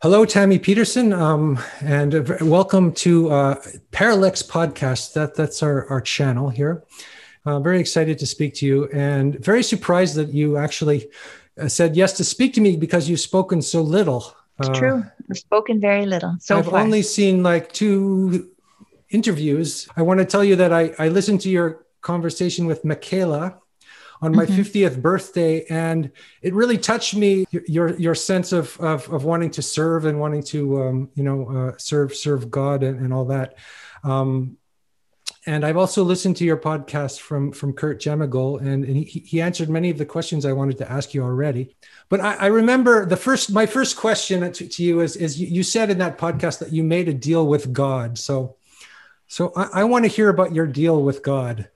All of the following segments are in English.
Hello, Tammy Peterson, and welcome to Parallax Podcast. That's our channel here. Very excited to speak to you, and very surprised that you actually said yes to speak to me because you've spoken so little. It's true. I've spoken very little so I've far. only seen like 2 interviews. I want to tell you that I listened to your conversation with Michaela on my 50th birthday, and it really touched me. Your sense of wanting to serve and wanting to serve God and all that. And I've also listened to your podcast from Kurt Jemigol, and he answered many of the questions I wanted to ask you already. But I remember my first question to you is you said in that podcast that you made a deal with God. So I want to hear about your deal with God.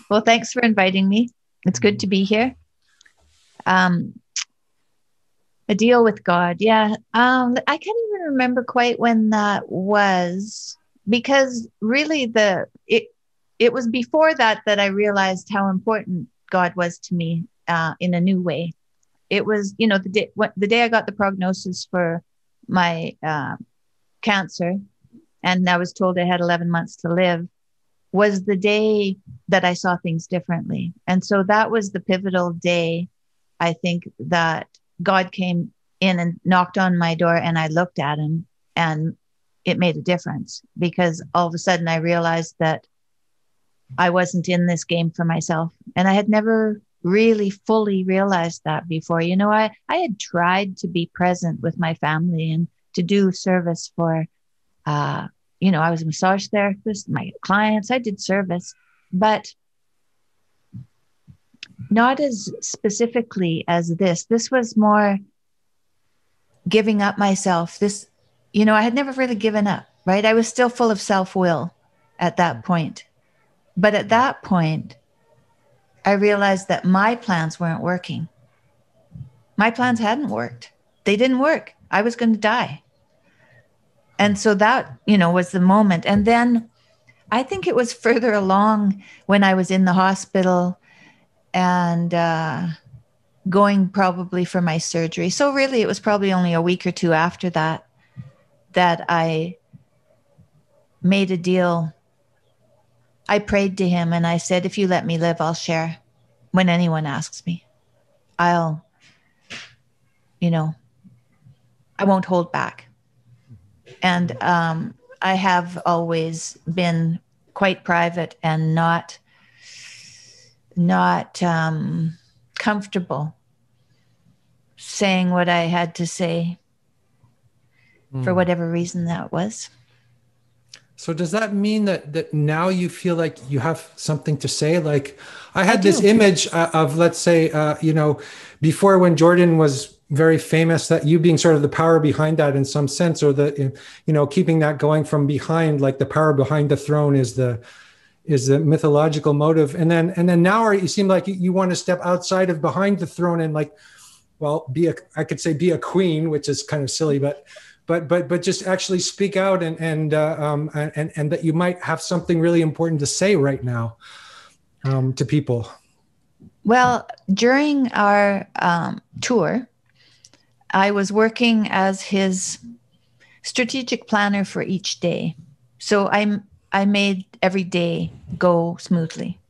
Well, thanks for inviting me. It's good to be here. A deal with God. Yeah. I can't even remember quite when that was, because really it was before that I realized how important God was to me in a new way. It was, the day I got the prognosis for my cancer, and I was told I had 11 months to live, was the day that I saw things differently. And so that was the pivotal day, I think, that God came in and knocked on my door, and I looked at him, and it made a difference, because all of a sudden I realized that I wasn't in this game for myself. And I had never really fully realized that before. I had tried to be present with my family and to do service for, I was a massage therapist, my clients, I did service, but not as specifically as this. This was more giving up myself. I had never really given up, right? I was still full of self-will at that point. But at that point, I realized that my plans weren't working. My plans hadn't worked. They didn't work. I was going to die. And so that, was the moment. And then I think it was further along when I was in the hospital and going probably for my surgery. So really, it was probably only a week or two after that I made a deal. I prayed to him and I said, if you let me live, I'll share. When anyone asks me, I won't hold back. And I have always been quite private and not comfortable saying what I had to say for whatever reason that was. So does that mean that now you feel like you have something to say? Like I had this image of, let's say, before when Jordan was very famous, that you being sort of the power behind that in some sense, or keeping that going from behind, like the power behind the throne is the mythological motive. And then now you seem like you want to step outside of behind the throne and I could say be a queen, which is kind of silly, but just actually speak out and that you might have something really important to say right now to people. Well, during our tour, I was working as his strategic planner for each day. So I made every day go smoothly.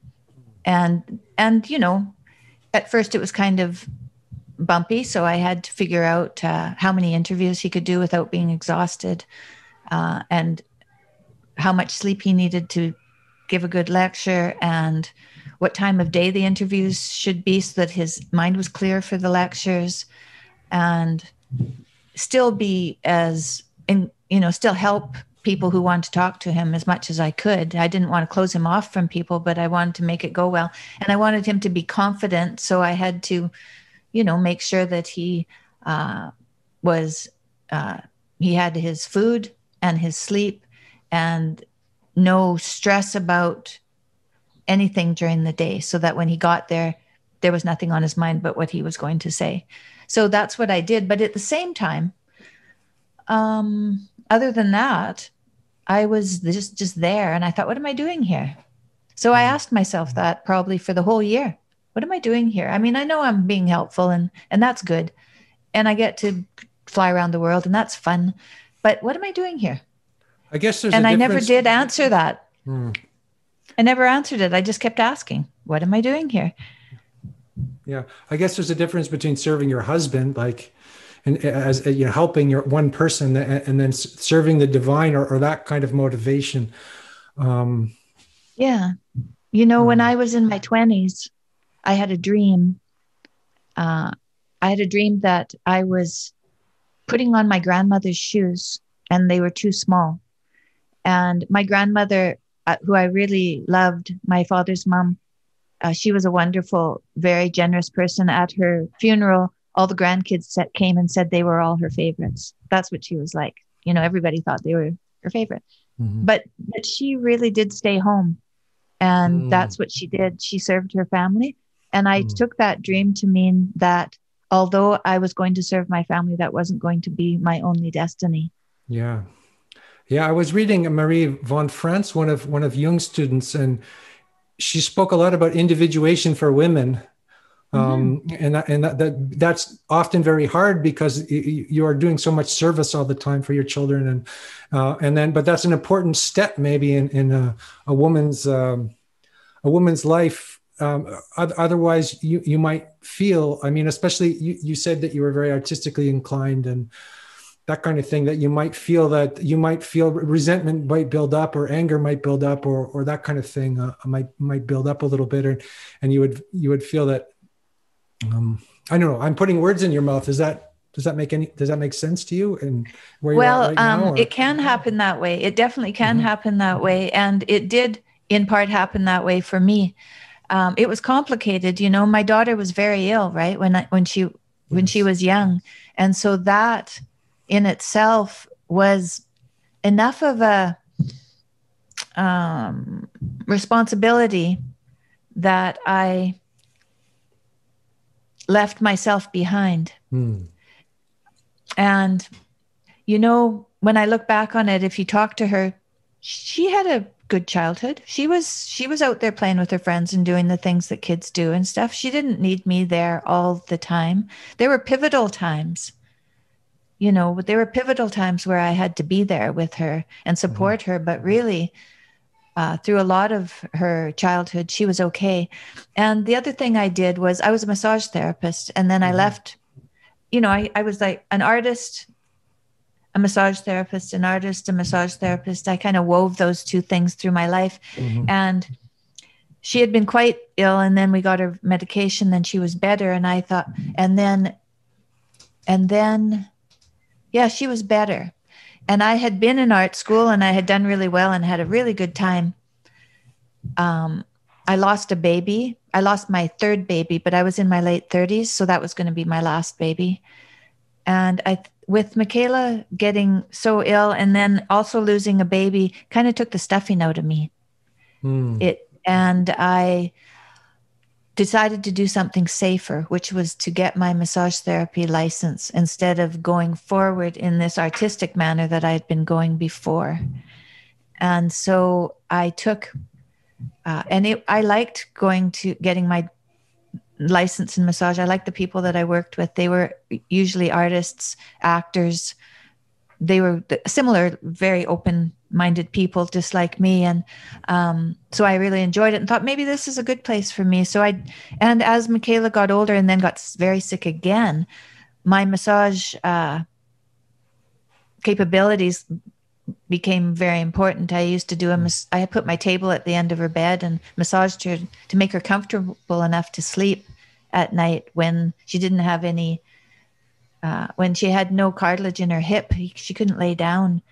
And at first it was kind of bumpy. So I had to figure out how many interviews he could do without being exhausted, and how much sleep he needed to give a good lecture, and what time of day the interviews should be so that his mind was clear for the lectures, and still be still help people who want to talk to him as much as I could. I didn't want to close him off from people, but I wanted to make it go well. And I wanted him to be confident. So I had to, make sure that he he had his food and his sleep and no stress about anything during the day, so that when he got there, there was nothing on his mind but what he was going to say. So that's what I did. But at the same time, other than that, I was just there, and I thought, what am I doing here? So I asked myself that probably for the whole year. What am I doing here? I mean, I know I'm being helpful, and that's good. And I get to fly around the world, and that's fun. But what am I doing here? I guess there's and a I difference. never did answer that. Hmm. I never answered it. I just kept asking, what am I doing here? Yeah, I guess there's a difference between serving your husband, like, and as you know, helping your one person, and then serving the divine, or that kind of motivation. Yeah. When I was in my 20s, I had a dream. I had a dream that I was putting on my grandmother's shoes, and they were too small. And my grandmother, who I really loved, my father's mom, she was a wonderful, very generous person. At her funeral, all the grandkids came and said they were all her favorites. That's what she was like. Everybody thought they were her favorite. Mm-hmm. But she really did stay home. And that's what she did. She served her family. And I took that dream to mean that although I was going to serve my family, that wasn't going to be my only destiny. Yeah. Yeah. I was reading Marie von Franz, one of Jung's students, and she spoke a lot about individuation for women. And that's often very hard because you are doing so much service all the time for your children, but that's an important step maybe in a woman's life. Otherwise, you might feel. I mean, especially you said that you were very artistically inclined and that kind of thing. That you might feel resentment might build up, or anger might build up, or that kind of thing might build up a little bit, and you would feel that. I don't know. I'm putting words in your mouth. Does that make sense to you? And where you're at right now? It can happen that way. It definitely can happen that way, and it did in part happen that way for me. It was complicated. My daughter was very ill, right, when she was young, and so that in itself was enough of a responsibility that I left myself behind. And, when I look back on it, if you talk to her, she had a good childhood. She was out there playing with her friends and doing the things that kids do and stuff. She didn't need me there all the time. There were pivotal times, there were pivotal times where I had to be there with her and support her. But really, through a lot of her childhood, she was okay. And the other thing I did was I was a massage therapist. And then I left, I was like an artist, a massage therapist, an artist, a massage therapist. I kind of wove those two things through my life. And she had been quite ill, and then we got her medication, then she was better. And I thought, and then, yeah, she was better. And I had been in art school and I had done really well and had a really good time. I lost a baby. I lost my third baby, but I was in my late 30s. So that was going to be my last baby. And with Michaela getting so ill and then also losing a baby, kind of took the stuffing out of me. And I decided to do something safer, which was to get my massage therapy license instead of going forward in this artistic manner that I had been going before. And so I took, I liked getting my license in massage. I liked the people that I worked with. They were usually artists, actors. They were similar, very open-minded people, just like me. And so I really enjoyed it and thought maybe this is a good place for me. And as Michaela got older and then got very sick again, my massage capabilities became very important. I used to do I put my table at the end of her bed and massaged her to make her comfortable enough to sleep at night when she didn't have any, when she had no cartilage in her hip. She couldn't lay down.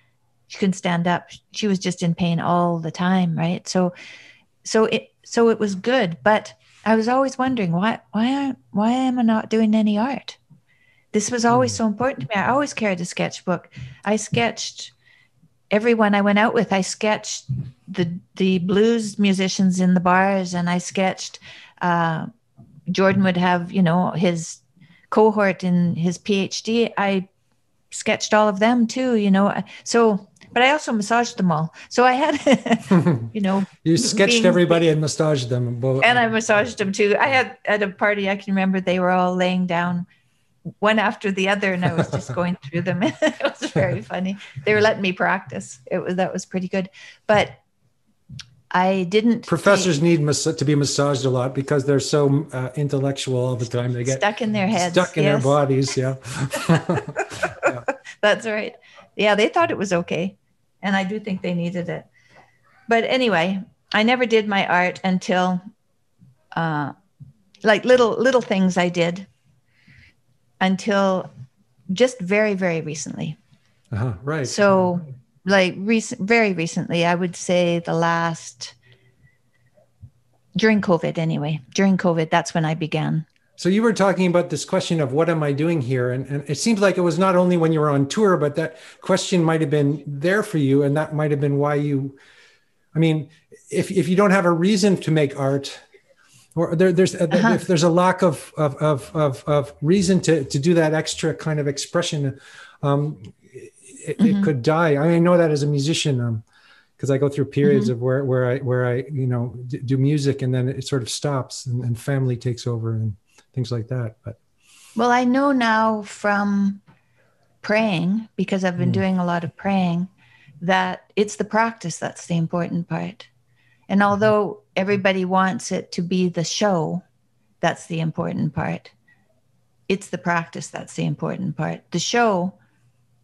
She couldn't stand up. She was just in pain all the time. Right. So it was good, but I was always wondering why am I not doing any art? This was always so important to me. I always carried a sketchbook. I sketched everyone I went out with. I sketched the blues musicians in the bars, and I sketched, Jordan would have, his cohort in his PhD. I sketched all of them too, but I also massaged them all. So I had, you sketched everybody and massaged them. And I massaged them too. I had at a party, I can remember they were all laying down one after the other, and I was just going through them. It was very funny. They were letting me practice. That was pretty good. But I didn't. Professors need to be massaged a lot because they're so intellectual all the time. They get stuck in their heads, stuck in their bodies. Yeah. Yeah. That's right. Yeah, they thought it was okay. And I do think they needed it. But anyway, I never did my art until like little things I did until just very, very recently. Right. So like very recently, I would say during COVID anyway, that's when I began. So you were talking about this question of what am I doing here? And it seems like it was not only when you were on tour, but that question might have been there for you. And that might have been why I mean, if you don't have a reason to make art, or if there's a lack of reason to do that extra kind of expression, it could die. I know that as a musician, because I go through periods of where I do music, and then it sort of stops, and family takes over and things like that. But well, I know now from praying, because I've been doing a lot of praying, that it's the practice that's the important part. And although everybody wants it to be the show, that's the important part. It's the practice that's the important part. The show,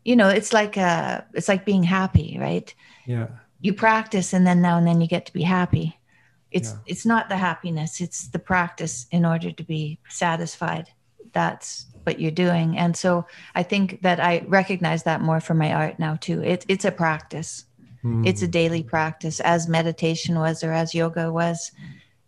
it's like being happy, right? Yeah. You practice, and then now and then you get to be happy. It's not the happiness, it's the practice in order to be satisfied. That's what you're doing. And so I think that I recognize that more from my art now too. It's a practice. It's a daily practice, as meditation was, or as yoga was,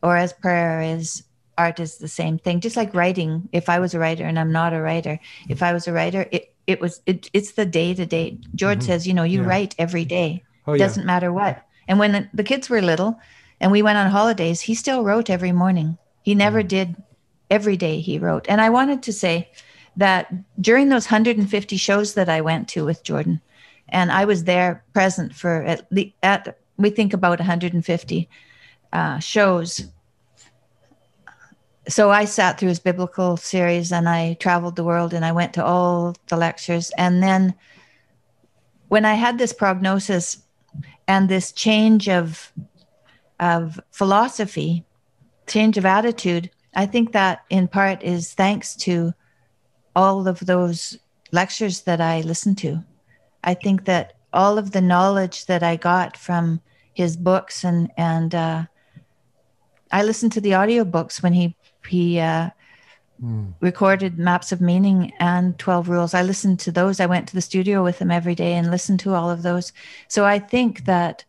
or as prayer is. Art is the same thing. Just like writing. If I was a writer, and I'm not a writer, if I was a writer, it's the day to day. George says, you write every day. It doesn't matter what. And when the kids were little and we went on holidays, he still wrote every morning. He never did. Every day he wrote. And I wanted to say that during those 150 shows that I went to with Jordan, and I was there present for we think about 150 shows. So I sat through his biblical series, and I traveled the world, and I went to all the lectures. And then when I had this prognosis and this change of philosophy, change of attitude, I think that in part is thanks to all of those lectures that I listened to. I think that all of the knowledge that I got from his books, and I listened to the audiobooks when he recorded Maps of Meaning and 12 Rules. I listened to those. I went to the studio with him every day and listened to all of those. So I think that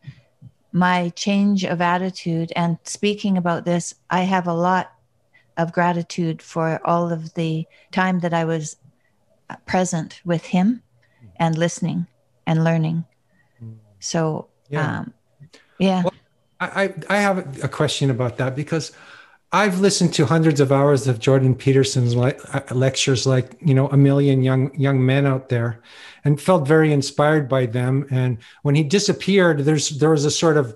my change of attitude, and speaking about this, I have a lot of gratitude for all of the time that I was present with him and listening and learning. So, yeah. Well, I have a question about that, because I've listened to hundreds of hours of Jordan Peterson's lectures, like, a million young men out there, and felt very inspired by them. And when he disappeared, there was a sort of,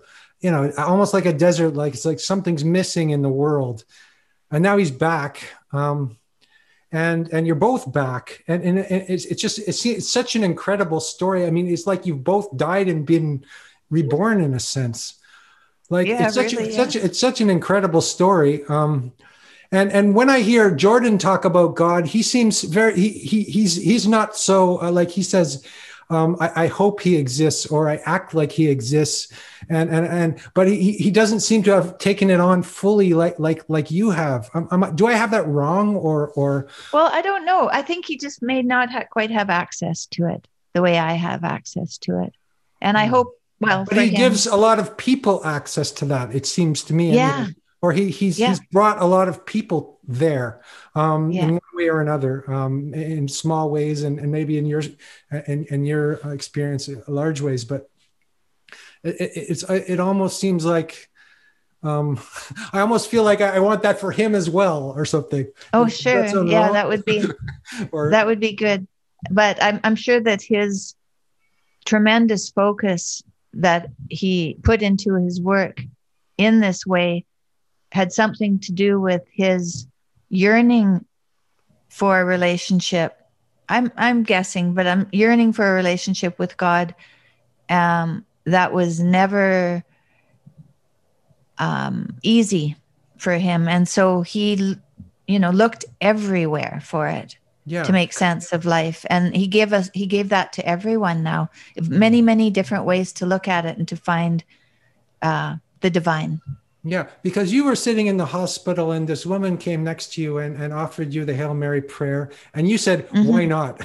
almost like a desert, like it's like something's missing in the world. And now he's back, and you're both back, and it's such an incredible story. I mean, it's like you've both died and been reborn in a sense. Like it's such an incredible story. And when I hear Jordan talk about God, he seems he's not so like he says, I hope he exists, or I act like he exists, but he doesn't seem to have taken it on fully like you have. Do I have that wrong, or? Well, I don't know. I think he just may not quite have access to it the way I have access to it, and I hope. Well, but he gives a lot of people access to that, it seems to me. Yeah. Or he's brought a lot of people there, in one way or another, in small ways, and maybe in your experience, large ways. But it almost seems like I almost feel like I want that for him as well, or something. Oh, sure, yeah, that would be that would be good. But I'm sure that his tremendous focus that he put into his work in this way had something to do with his yearning for a relationship. I'm guessing, but I'm yearning for a relationship with God that was never easy for him. And so he, looked everywhere for it to make sense of life. And he gave that to everyone now, many, many different ways to look at it and to find the divine. Yeah, because you were sitting in the hospital and this woman came next to you and offered you the Hail Mary prayer, and you said, "Why not?"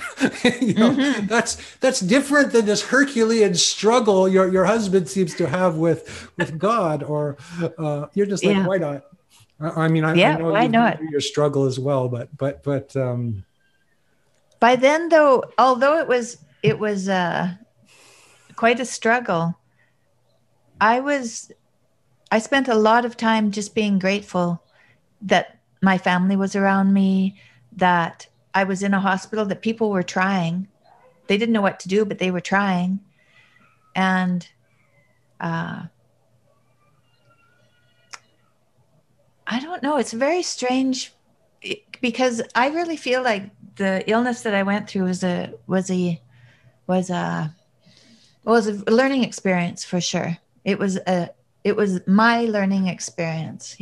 That's different than this Herculean struggle your husband seems to have with God, or you're just like, "Why not?" I mean, I know you've been through your struggle as well, but by then, though, although it was quite a struggle, I spent a lot of time just being grateful that my family was around me, that I was in a hospital, that people were trying. They didn't know what to do, but they were trying. And I don't know. It's very strange because I really feel like the illness that I went through was a learning experience for sure. It was my learning experience.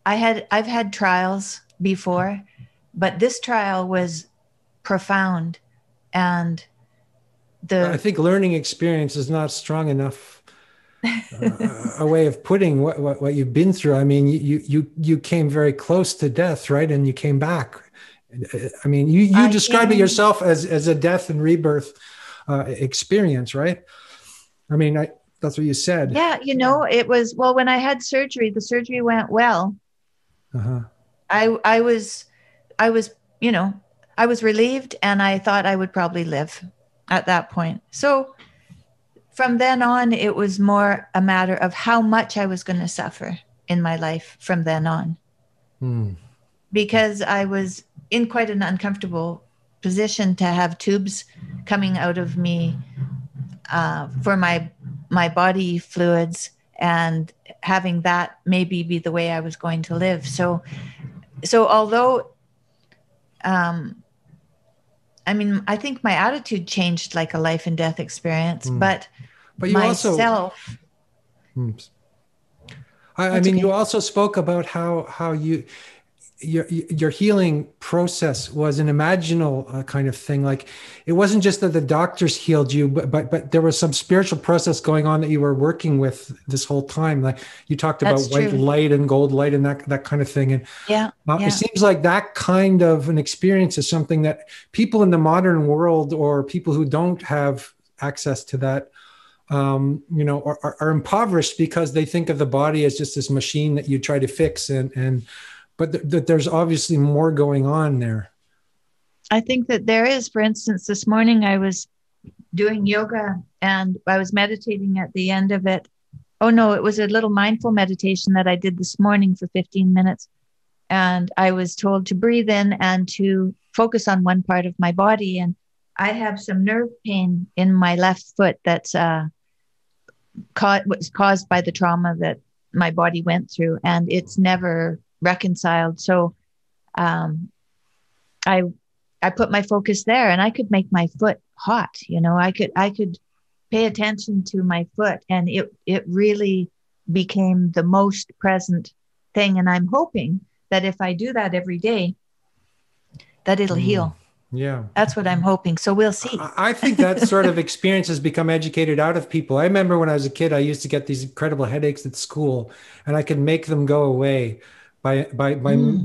I've had trials before, but this trial was profound. And I think learning experience is not strong enough a way of putting what you've been through. I mean, you came very close to death, right? And you came back. I mean, you describe it yourself as a death and rebirth experience, right? I mean, that's what you said. Yeah, it was, well, when I had surgery, the surgery went well. I was relieved, and I thought I would probably live at that point. So from then on, it was more a matter of how much I was going to suffer in my life from then on. Because I was in quite an uncomfortable position to have tubes coming out of me for my body fluids, and having that maybe be the way I was going to live. So although, I think my attitude changed like a life and death experience, but you myself. You also spoke about how your healing process was an imaginal kind of thing. Like, it wasn't just that the doctors healed you, but there was some spiritual process going on that you were working with this whole time. Like, you talked about white light and gold light and that kind of thing. And it seems like that kind of an experience is something that people in the modern world, or people who don't have access to that, are impoverished, because they think of the body as just this machine that you try to fix, but there's obviously more going on there. I think that there is. For instance, this morning I was doing yoga and I was meditating at the end of it. Oh no, it was a little mindful meditation that I did this morning for 15 minutes. And I was told to breathe in and to focus on one part of my body. And I have some nerve pain in my left foot that's was caused by the trauma that my body went through, and it's never reconciled. So I put my focus there, and I could make my foot hot. I could pay attention to my foot, and it really became the most present thing. And I'm hoping that if I do that every day, that it'll heal. Yeah. That's what I'm hoping. So we'll see. I think that sort of experience has become educated out of people. I remember when I was a kid, I used to get these incredible headaches at school, and I could make them go away by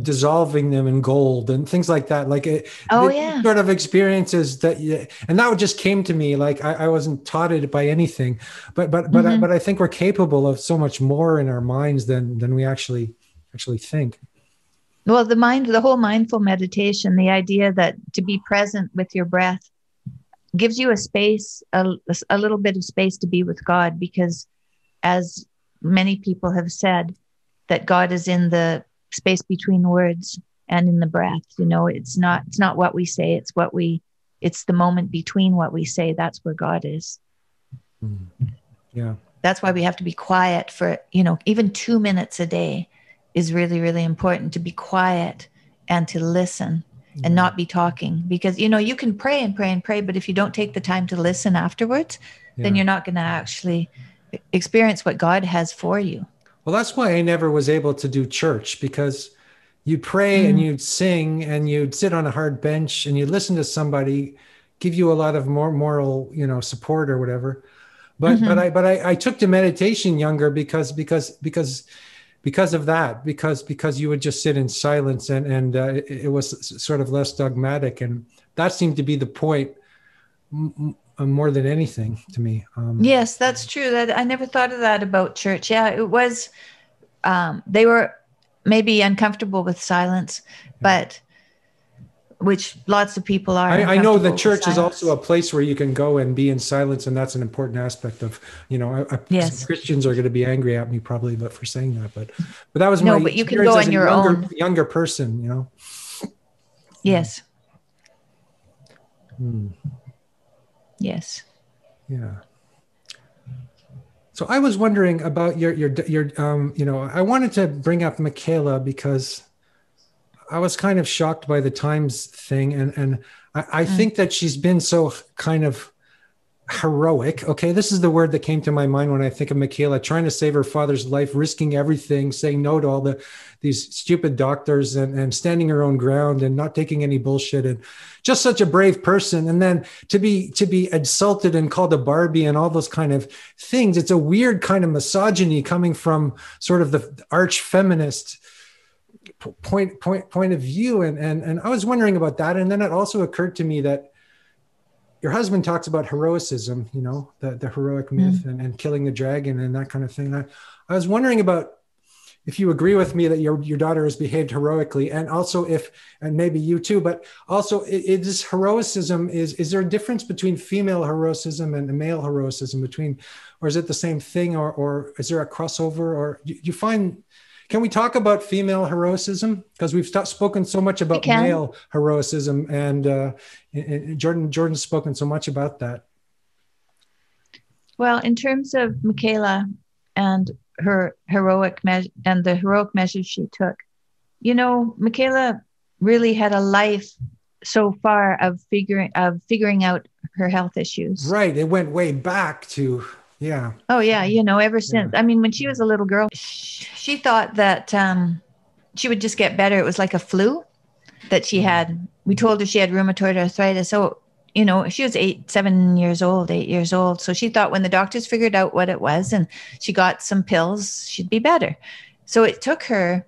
dissolving them in gold and things like that. Like, sort of experiences that, and that just came to me. Like, I wasn't taught it by anything, but I think we're capable of so much more in our minds than we actually think. Well, the whole mindful meditation, the idea that to be present with your breath gives you a space, a little bit of space to be with God, because as many people have said, that God is in the space between words and in the breath. It's not what we say, it's the moment between what we say. That's where God is. Yeah. That's why we have to be quiet for, even 2 minutes a day is really, really important, to be quiet and to listen. and not be talking, because, you know, you can pray and pray and pray, but if you don't take the time to listen afterwards, then you're not going to actually experience what God has for you. Well, that's why I never was able to do church, because you'd pray and you'd sing and you'd sit on a hard bench and you'd listen to somebody give you a lot of more moral, you know, support or whatever. But I took to meditation younger because of that, because you would just sit in silence and it was sort of less dogmatic, and that seemed to be the point more than anything to me. Yes, that's true. That I never thought of that about church. Yeah, it was. They were maybe uncomfortable with silence, but which lots of people are. I know the church is also a place where you can go and be in silence, and that's an important aspect of, you know, yes. Christians are going to be angry at me probably, but for saying that, but that was no, but you can go on your own. Younger person, you know. Yes. Yes. Yeah. So I was wondering about your you know, I wanted to bring up Michaela because I was kind of shocked by the Times thing, and I think that she's been so kind of heroic. Okay, this is the word that came to my mind when I think of Michaela, trying to save her father's life, risking everything, saying no to all these stupid doctors, and standing her own ground and not taking any bullshit, and just such a brave person. And then to be insulted and called a Barbie and all those kind of things. It's a weird kind of misogyny coming from sort of the arch feminist point of view. And I was wondering about that. And then it also occurred to me that your husband talks about heroicism, you know, the heroic myth and killing the dragon and that kind of thing. I was wondering about if you agree with me that your daughter has behaved heroically, and also and maybe you too, but also is heroicism, is there a difference between female heroicism and male heroicism or is it the same thing, or is there a crossover, or you find, can we talk about female heroicism? Because we've spoken so much about male heroicism, and Jordan's spoken so much about that. Well, in terms of Michaela and her heroic and the heroic measures she took, you know, Michaela really had a life so far of figuring out her health issues. Right. It went way back to. Yeah. Oh, yeah. You know, ever since, I mean, when she was a little girl, she thought that she would just get better. It was like a flu that she had. We told her she had rheumatoid arthritis. So, you know, she was 8 years old. So she thought when the doctors figured out what it was and she got some pills, she'd be better. So it took her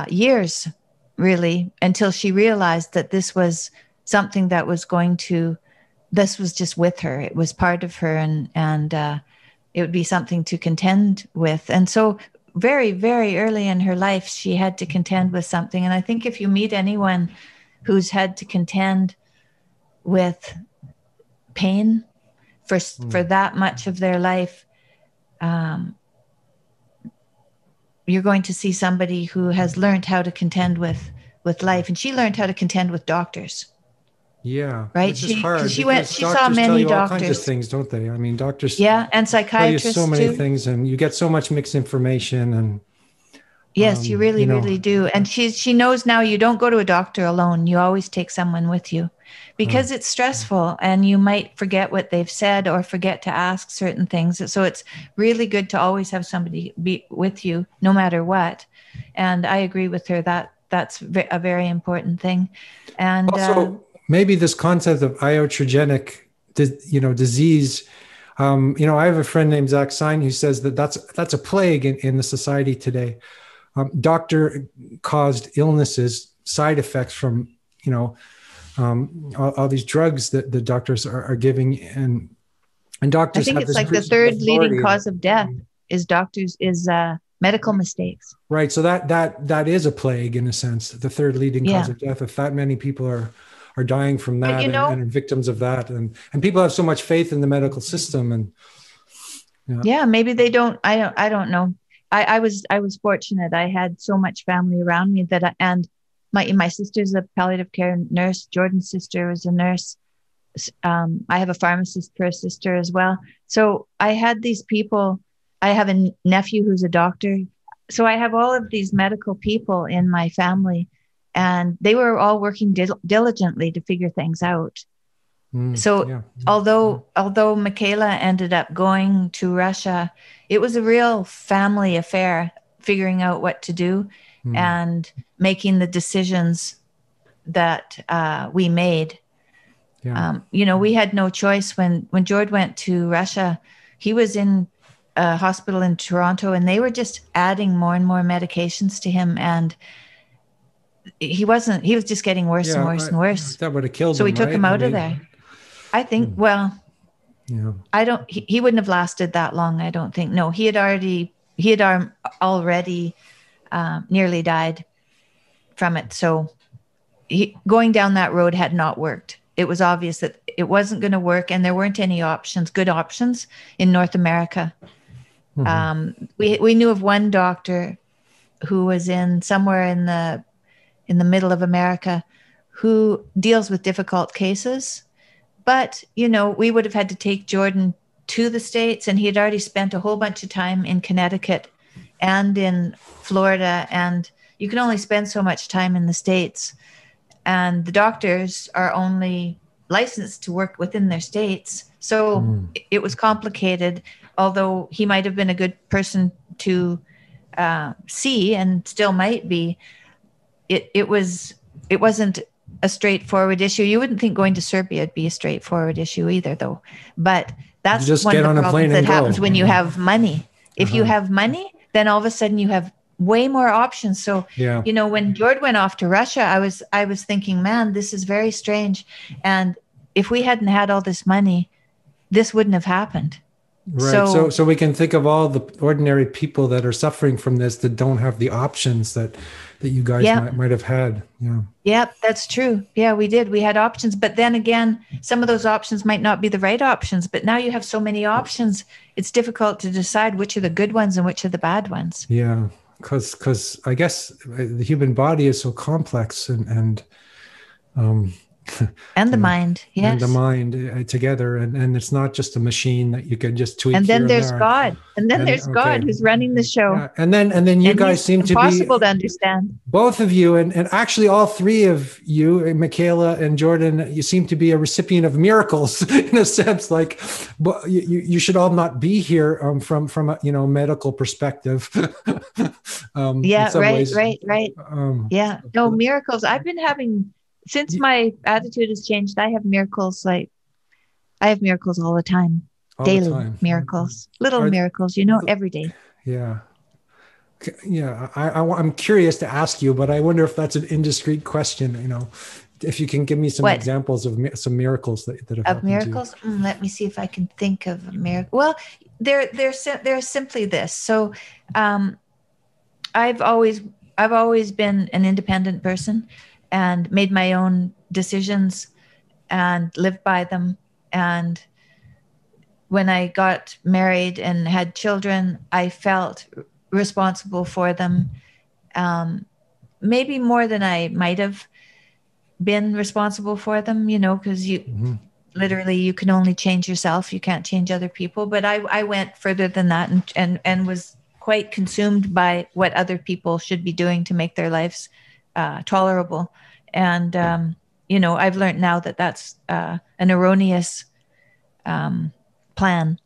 years, really, until she realized that this was something that was this was just with her. It was part of her, and it would be something to contend with. And so very, very early in her life, she had to contend with something. And I think if you meet anyone who's had to contend with pain for that much of their life, you're going to see somebody who has learned how to contend with life. And she learned how to contend with doctors. Yeah. Right. She saw many doctors. All kinds of things, don't they? I mean, doctors. Yeah. And psychiatrists tell you so many too. things, and you get so much mixed information, and. Yes, you really, really do. And she knows now you don't go to a doctor alone. You always take someone with you, because it's stressful and you might forget what they've said or forget to ask certain things. So it's really good to always have somebody be with you no matter what. And I agree with her that that's a very important thing. And also, maybe this concept of iatrogenic, disease. I have a friend named Zach Sine who says that's a plague in the society today. Doctor-caused illnesses, side effects from all these drugs that the doctors are giving, and doctors. I think it's like the third leading cause of death is medical mistakes. Right. So that is a plague in a sense. The third leading cause of death. If that many people are dying from that and are victims of that, and people have so much faith in the medical system, and maybe they don't. I don't know. I was fortunate. I had so much family around me and my sister's a palliative care nurse. Jordan's sister was a nurse. I have a pharmacist for a sister as well. So I had these people. I have a nephew who's a doctor. So I have all of these medical people in my family, and they were all working diligently to figure things out. So although Michaela ended up going to Russia, it was a real family affair, figuring out what to do and making the decisions that we made. We had no choice. When George went to Russia, he was in a hospital in Toronto, and they were just adding more and more medications to him, and he was just getting worse and worse and worse. That would have killed him. So we took him out of there. I think, he wouldn't have lasted that long. I don't think. No, he had already nearly died from it. So going down that road had not worked. It was obvious that it wasn't going to work, and there weren't any good options in North America. We knew of one doctor who was somewhere in the middle of America who deals with difficult cases. But, we would have had to take Jordan to the States, and he had already spent a whole bunch of time in Connecticut and in Florida, and you can only spend so much time in the States. And the doctors are only licensed to work within their states. So it was complicated, although he might have been a good person to see, and still might be. It wasn't a straightforward issue. You wouldn't think going to Serbia would be a straightforward issue either, though. But that's just one get of on the a plane problems that and happens go. when you have money. If you have money, then all of a sudden you have way more options. So, when George went off to Russia, I was thinking, man, this is very strange. And if we hadn't had all this money, this wouldn't have happened. Right. So we can think of all the ordinary people that are suffering from this that don't have the options that you guys might have had. Yeah. Yep, that's true. Yeah, we did. We had options, but then again, some of those options might not be the right options. But now you have so many options, it's difficult to decide which are the good ones and which are the bad ones. Yeah, because I guess the human body is so complex and and the mind, yes, and the mind together, and it's not just a machine that you can just tweak. And then there's God, and then there's God who's running the show. Yeah. And then you guys seem to be impossible to understand. Both of you, and actually all three of you, Michaela and Jordan, you seem to be a recipient of miracles in a sense. Like, you should all not be here from a medical perspective. Right. No miracles. I've been having. Since my attitude has changed, I have miracles all the time. Daily miracles, little miracles, every day. Yeah. Yeah. I'm curious to ask you, but I wonder if that's an indiscreet question, if you can give me some examples of some miracles that have happened. Of miracles? Let me see if I can think of a miracle. Well, they're simply this. So I've always been an independent person and made my own decisions and lived by them. And when I got married and had children, I felt responsible for them, maybe more than I might have been responsible for them, because literally you can only change yourself. You can't change other people. But I went further than that and was quite consumed by what other people should be doing to make their lives tolerable. And, I've learned now that that's an erroneous plan,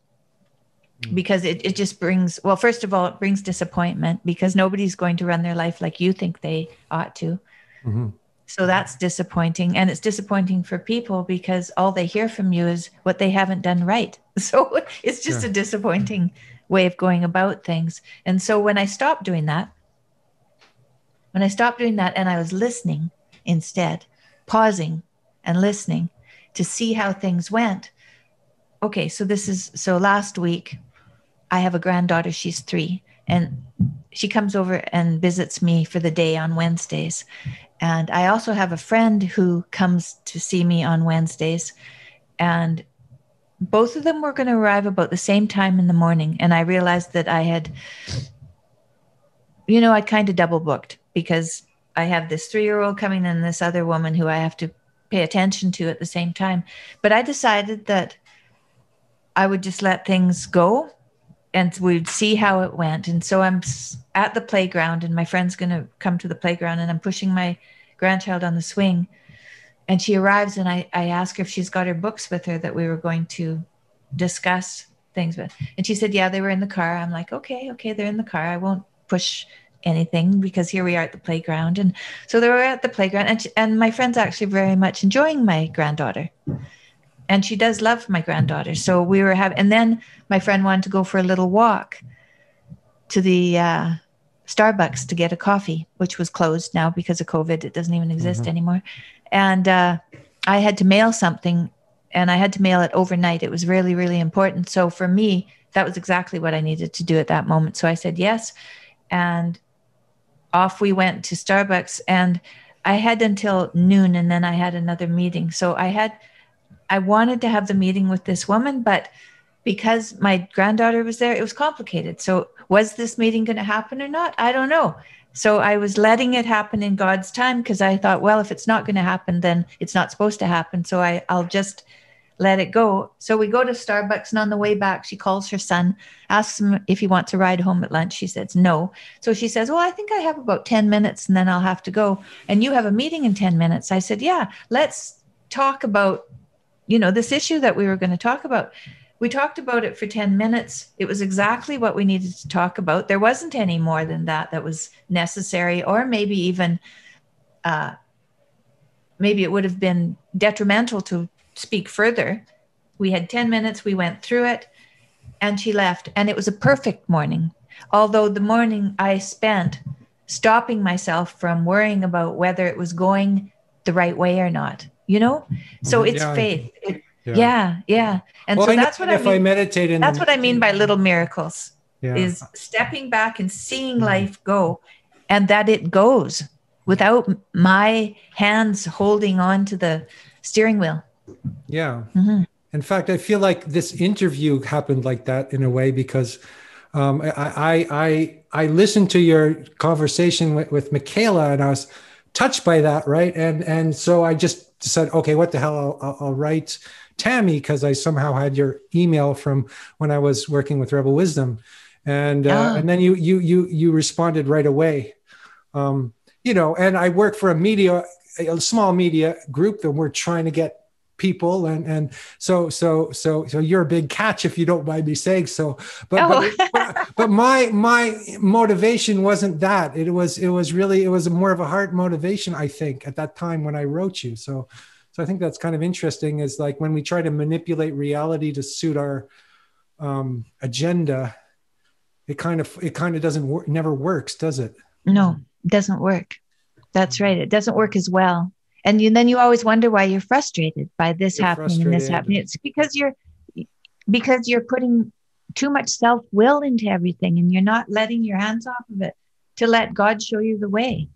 because it just brings, well, first of all, it brings disappointment, because nobody's going to run their life like you think they ought to. Mm-hmm. So that's disappointing. And it's disappointing for people because all they hear from you is what they haven't done right. So it's just a disappointing way of going about things. And so when I stopped doing that and I was listening instead, pausing and listening to see how things went. Okay, so last week I have a granddaughter, she's 3, and she comes over and visits me for the day on Wednesdays. And I also have a friend who comes to see me on Wednesdays, and both of them were going to arrive about the same time in the morning. And I realized that I had, I'd kind of double booked, because I have this 3-year-old coming and this other woman who I have to pay attention to at the same time. But I decided that I would just let things go and we'd see how it went. And so I'm at the playground, and my friend's going to come to the playground, and I'm pushing my grandchild on the swing. And she arrives, and I ask her if she's got her books with her that we were going to discuss things with. And she said, yeah, they were in the car. I'm like, okay, they're in the car. I won't push anything because here we are at the playground. And so they were at the playground, and my friend's actually very much enjoying my granddaughter. And she does love my granddaughter. So we were having, and then my friend wanted to go for a little walk to the Starbucks to get a coffee, which was closed now because of COVID. It doesn't even exist anymore. And I had to mail something, and I had to mail it overnight. It was really, really important. So for me, that was exactly what I needed to do at that moment. So I said yes. And off we went to Starbucks, and I had until noon, and then I had another meeting. So I wanted to have the meeting with this woman, but because my granddaughter was there, it was complicated. So was this meeting going to happen or not? I don't know. So I was letting it happen in God's time, because I thought, well, if it's not going to happen, then it's not supposed to happen. So I'll just let it go. So we go to Starbucks, and on the way back, she calls her son, asks him if he wants to ride home at lunch. She says no. So she says, well, I think I have about 10 minutes and then I'll have to go. And you have a meeting in 10 minutes. I said, yeah, let's talk about, this issue that we were going to talk about. We talked about it for 10 minutes. It was exactly what we needed to talk about. There wasn't any more than that was necessary, or maybe even, maybe it would have been detrimental to speak further. We had 10 minutes. We went through it, and she left. And it was a perfect morning. Although the morning I spent stopping myself from worrying about whether it was going the right way or not, So it's faith. Yeah. And well, so that's what I mean. I meditate that's what I mean by little miracles, is stepping back and seeing life go, and that it goes without my hands holding on to the steering wheel. Yeah. In fact, I feel like this interview happened like that in a way, because I listened to your conversation with Michaela, and I was touched by that, right? And so I just said, okay, what the hell? I'll write Tammy, because I somehow had your email from when I was working with Rebel Wisdom, and then you responded right away. And I work for a small media group that we're trying to get people, and so you're a big catch, if you don't mind me saying so. But my motivation wasn't that. It was more of a heart motivation, I think, at that time when I wrote you. So I think that's kind of interesting, is like when we try to manipulate reality to suit our agenda, it kind of doesn't work, never works, does it? No, it doesn't work. That's right. It doesn't work as well. And then you always wonder why you're frustrated by this happening and this happening. It's because you're putting too much self-will into everything, and you're not letting your hands off of it to let God show you the way.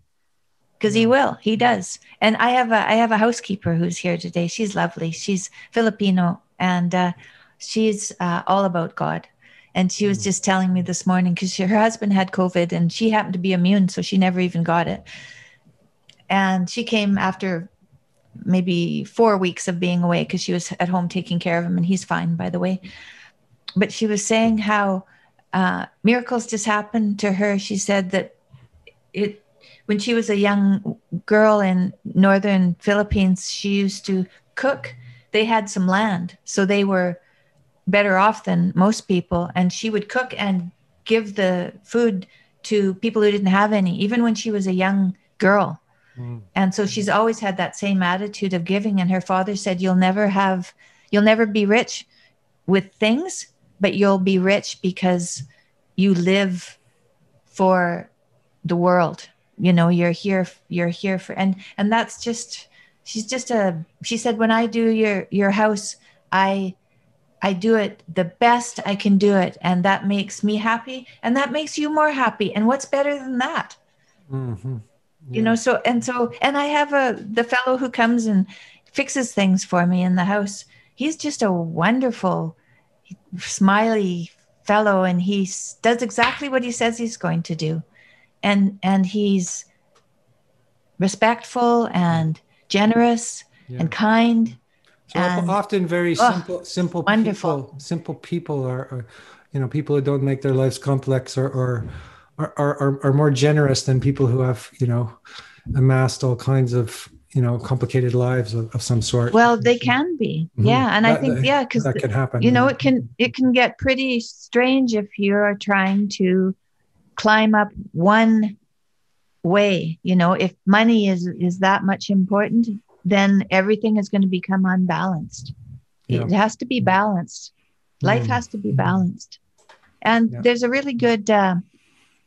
Because he will, he does. And I have a housekeeper who's here today. She's lovely. She's Filipino, and she's all about God. And she was just telling me this morning, because her husband had COVID, and she happened to be immune, so she never even got it. And she came after maybe 4 weeks of being away, because she was at home taking care of him, and he's fine, by the way. But she was saying how miracles just happened to her. She said that when she was a young girl in northern Philippines, she used to cook. They had some land, so they were better off than most people. And she would cook and give the food to people who didn't have any, even when she was a young girl. And so she's always had that same attitude of giving. And her father said, you'll never be rich with things, but you'll be rich because you live for the world. You're here for, and that's just, she said, when I do your house, I do it the best I can do it. And that makes me happy. And that makes you more happy. And what's better than that? Mm-hmm. Yeah. And I have the fellow who comes and fixes things for me in the house. He's just a wonderful, smiley fellow, and he does exactly what he says he's going to do. And he's respectful and generous and kind. So often very simple wonderful people. Simple people are people who don't make their lives complex or are more generous than people who have amassed all kinds of, complicated lives of some sort. Well, they can be. Mhm. Yeah. And I think, because, that can happen. it can get pretty strange if you're trying to climb up one way. If money is that much important, then everything is going to become unbalanced. Yeah. It has to be balanced. Life has to be balanced. And there's a really good,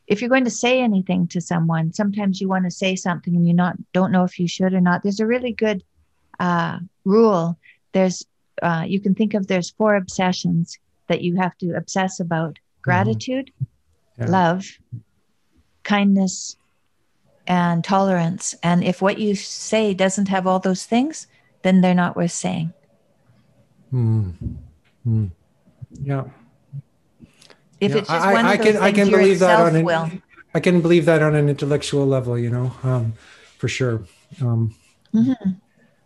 if you're going to say anything to someone, sometimes you want to say something and you don't know if you should or not. There's a really good rule. There's you can think of, there's 4 obsessions that you have to obsess about: gratitude, love, kindness, and tolerance. And if what you say doesn't have all those things, then they're not worth saying. Yeah. If it's just one of those I can things, you're believe in that self-will. I can believe that on an intellectual level, for sure.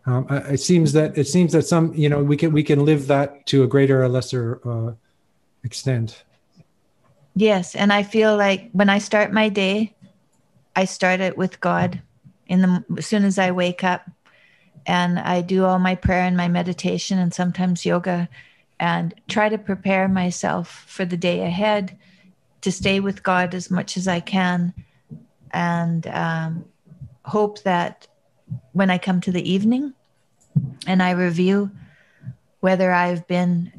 It seems that some, we can live that to a greater or lesser extent. Yes, and I feel like when I start my day, I start it with God as soon as I wake up, and I do all my prayer and my meditation and sometimes yoga, and try to prepare myself for the day ahead, to stay with God as much as I can, and hope that when I come to the evening and I review whether I've been,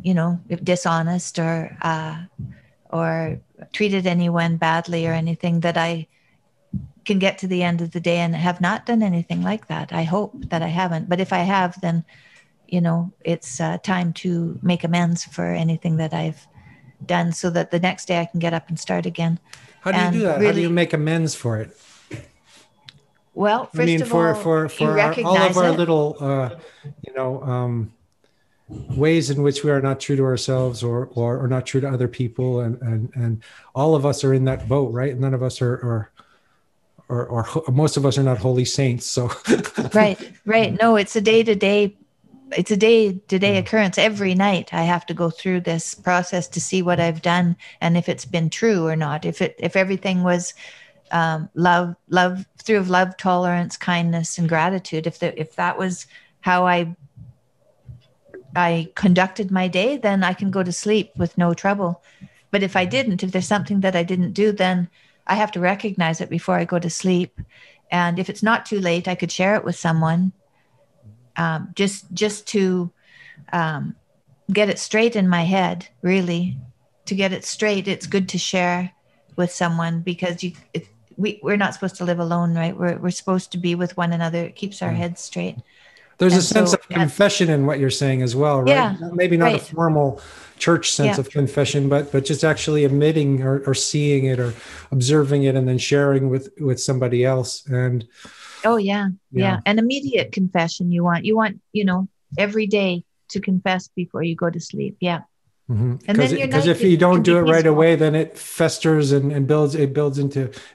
dishonest or treated anyone badly or anything, that I can get to the end of the day and have not done anything like that. I hope that I haven't. But if I have, then, it's time to make amends for anything that I've done, so that the next day I can get up and start again. How do you do that? How do you make amends for it? Well, first of all, for all of our little, ways in which we are not true to ourselves or not true to other people, and all of us are in that boat, right? None of us are most of us are not holy saints. So right. No, it's a day-to-day occurrence. Every night I have to go through this process to see what I've done and if it's been true or not. If everything was love, through love, tolerance, kindness, and gratitude, if that was how I conducted my day, then I can go to sleep with no trouble. But if I didn't, if there's something that I didn't do, then I have to recognize it before I go to sleep. And if it's not too late, I could share it with someone, just to get it straight in my head. Really, to get it straight, it's good to share with someone, because we're not supposed to live alone, right? We're supposed to be with one another. It keeps our heads straight. There's a sense of confession in what you're saying as well, right? Yeah, maybe not a formal church sense of confession, but just actually admitting or seeing it or observing it and then sharing with somebody else. And an immediate confession. You want every day to confess before you go to sleep. Yeah. Mm-hmm. And then because if you don't do it right away, then it festers and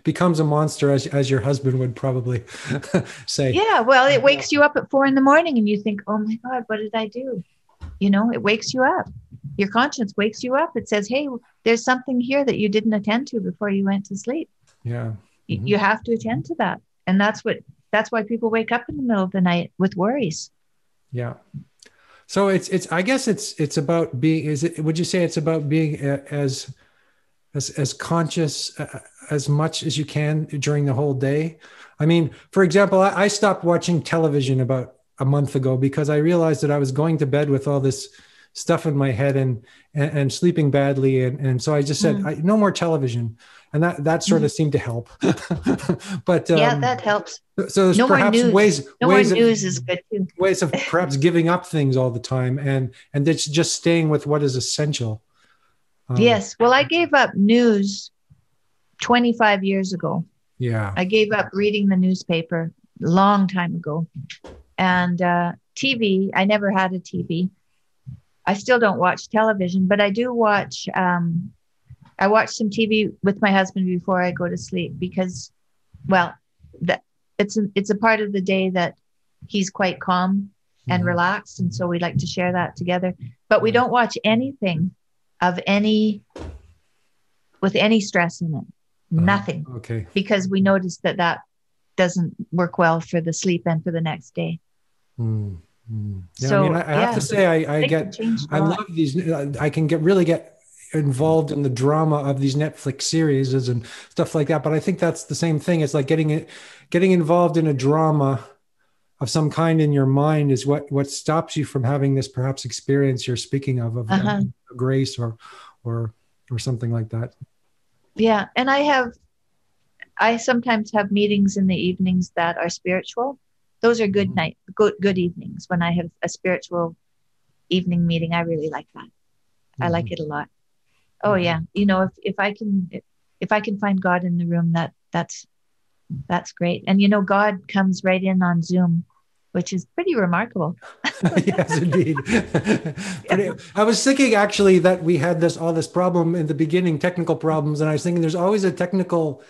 becomes a monster, as your husband would probably say. Yeah, well, it wakes you up at 4 a.m. and you think, oh my God, what did I do? It wakes you up. Your conscience wakes you up. It says, hey, there's something here that you didn't attend to before you went to sleep. Yeah. Mm-hmm. You have to attend to that. And that's why people wake up in the middle of the night with worries. Yeah. So I guess it's about being, would you say it's about being as conscious as much as you can during the whole day? I mean, for example, I stopped watching television about a month ago because I realized that I was going to bed with all this stuff in my head and sleeping badly. And so I just said, no more television. And that sort of seemed to help. But that helps. So there's perhaps ways more news is good too. Ways of perhaps giving up things all the time and it's just staying with what is essential. Yes. Well, I gave up news 25 years ago. Yeah. I gave up reading the newspaper a long time ago. And TV, I never had a TV. I still don't watch television, but I do watch, I watch some TV with my husband before I go to sleep because, well, it's a part of the day that he's quite calm and relaxed. And so we like to share that together, but we don't watch anything with any stress in it. Nothing. Okay. Because we noticed that doesn't work well for the sleep and for the next day. Yeah, So I mean, I have to say, I love these. I can really get involved in the drama of these Netflix series and stuff like that. But I think that's the same thing. It's like getting involved in a drama of some kind in your mind is what stops you from having this perhaps experience you're speaking of grace or something like that. Yeah, and I sometimes have meetings in the evenings that are spiritual. Those are good evenings. When I have a spiritual evening meeting, I really like that. I like it a lot. Oh yeah, if I can find God in the room, that's great. And God comes right in on Zoom, which is pretty remarkable. Yes, indeed. I was thinking actually that we had all this problem in the beginning, technical problems, and I was thinking there's always a technical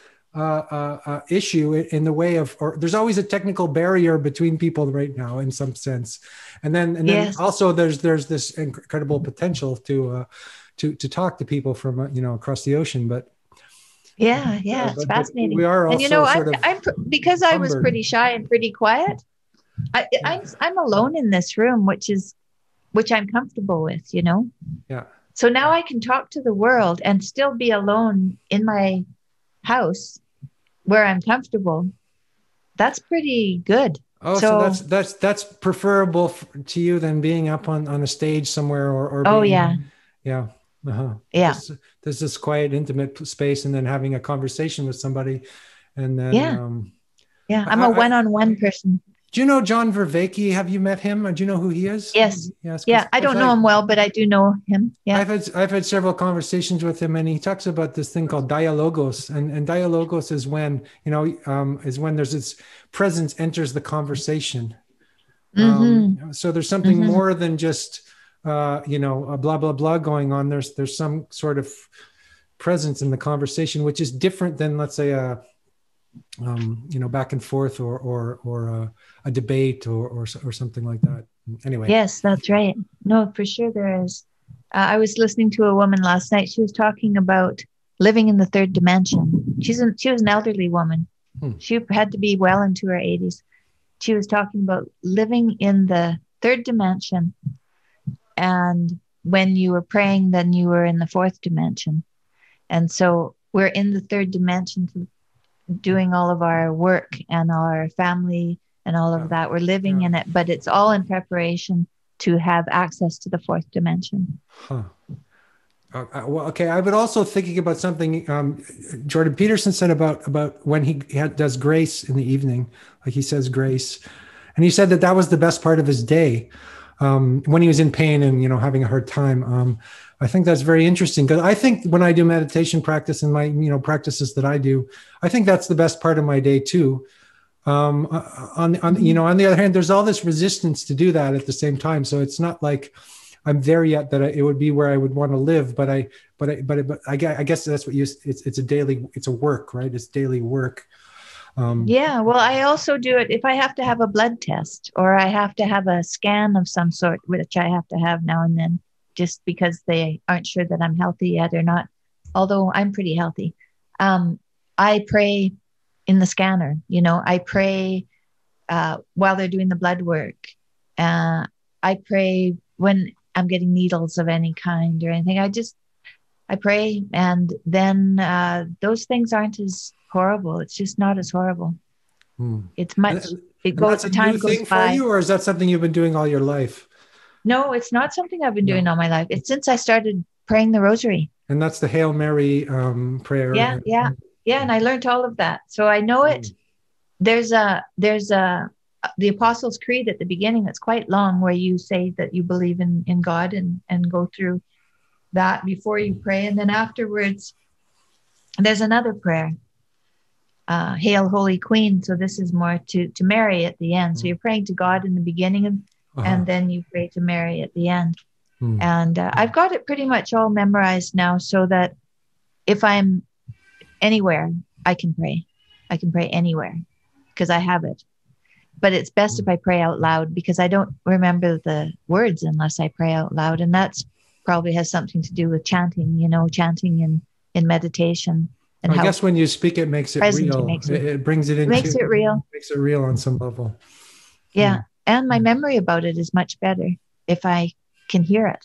issue in the way of, or there's always a technical barrier between people right now in some sense, and then also there's this incredible potential to talk to people from across the ocean, but. It's fascinating. We are also I'm because I was pretty shy and pretty quiet. I'm alone in this room, which I'm comfortable with, Yeah. So now I can talk to the world and still be alone in my house where I'm comfortable. That's pretty good. Oh, so that's preferable to you than being up on a stage somewhere or being, yeah. Yeah. There's this quiet, intimate space, and then having a conversation with somebody, and then I'm a one-on-one person. Do you know John Vervaeke? Have you met him? Do you know who he is? Yes. Yeah. I don't know him well, but I do know him. Yeah. I've had several conversations with him, and he talks about this thing called dialogos, and dialogos is when there's this presence enters the conversation. So there's something more than just a blah blah blah going on. There's some sort of presence in the conversation, which is different than, let's say, back and forth or a debate or something like that. Anyway. Yes, that's right. No, for sure there is. I was listening to a woman last night. She was talking about living in the third dimension. She was an elderly woman. She had to be well into her 80s. She was talking about living in the third dimension. And when you were praying, then you were in the fourth dimension. And so we're in the third dimension doing all of our work and our family and all of that. We're living in it, but it's all in preparation to have access to the fourth dimension. Well, okay. I've been also thinking about something Jordan Peterson said about when he does grace in the evening, like he says grace. And he said that was the best part of his day when he was in pain and, having a hard time. I think that's very interesting, because I think when I do meditation practice and my, practices that I do, I think that's the best part of my day too. On the other hand, there's all this resistance to do that at the same time. So it's not like I'm there yet that it would be where I would want to live. But I guess that's what it's a work, right? It's daily work. Well, I also do it if I have to have a blood test or I have to have a scan of some sort, which I have to have now and then, just because they aren't sure that I'm healthy yet or not, although I'm pretty healthy. I pray in the scanner, I pray while they're doing the blood work. I pray when I'm getting needles of any kind or anything. I pray, and then those things aren't as horrible. It's just not as horrible. It's much. That's a new thing for you, or is that something you've been doing all your life? No, it's not something I've been doing all my life. It's since I started praying the rosary. And that's the Hail Mary prayer. Yeah. And I learned all of that, so I know it. There's the Apostles' Creed at the beginning that's quite long, where you say that you believe in God and go through that before you pray, and then afterwards, there's another prayer. Hail, Holy Queen. So this is more to Mary at the end. So you're praying to God in the beginning, and then you pray to Mary at the end. And I've got it pretty much all memorized now, so that if I'm anywhere, I can pray. I can pray anywhere because I have it. But it's best if I pray out loud, because I don't remember the words unless I pray out loud. And that's probably has something to do with chanting, chanting in meditation. and I how guess when you speak, it makes it present real. It brings it into, makes it real. makes it real on some level. Yeah. And my memory about it is much better if I can hear it.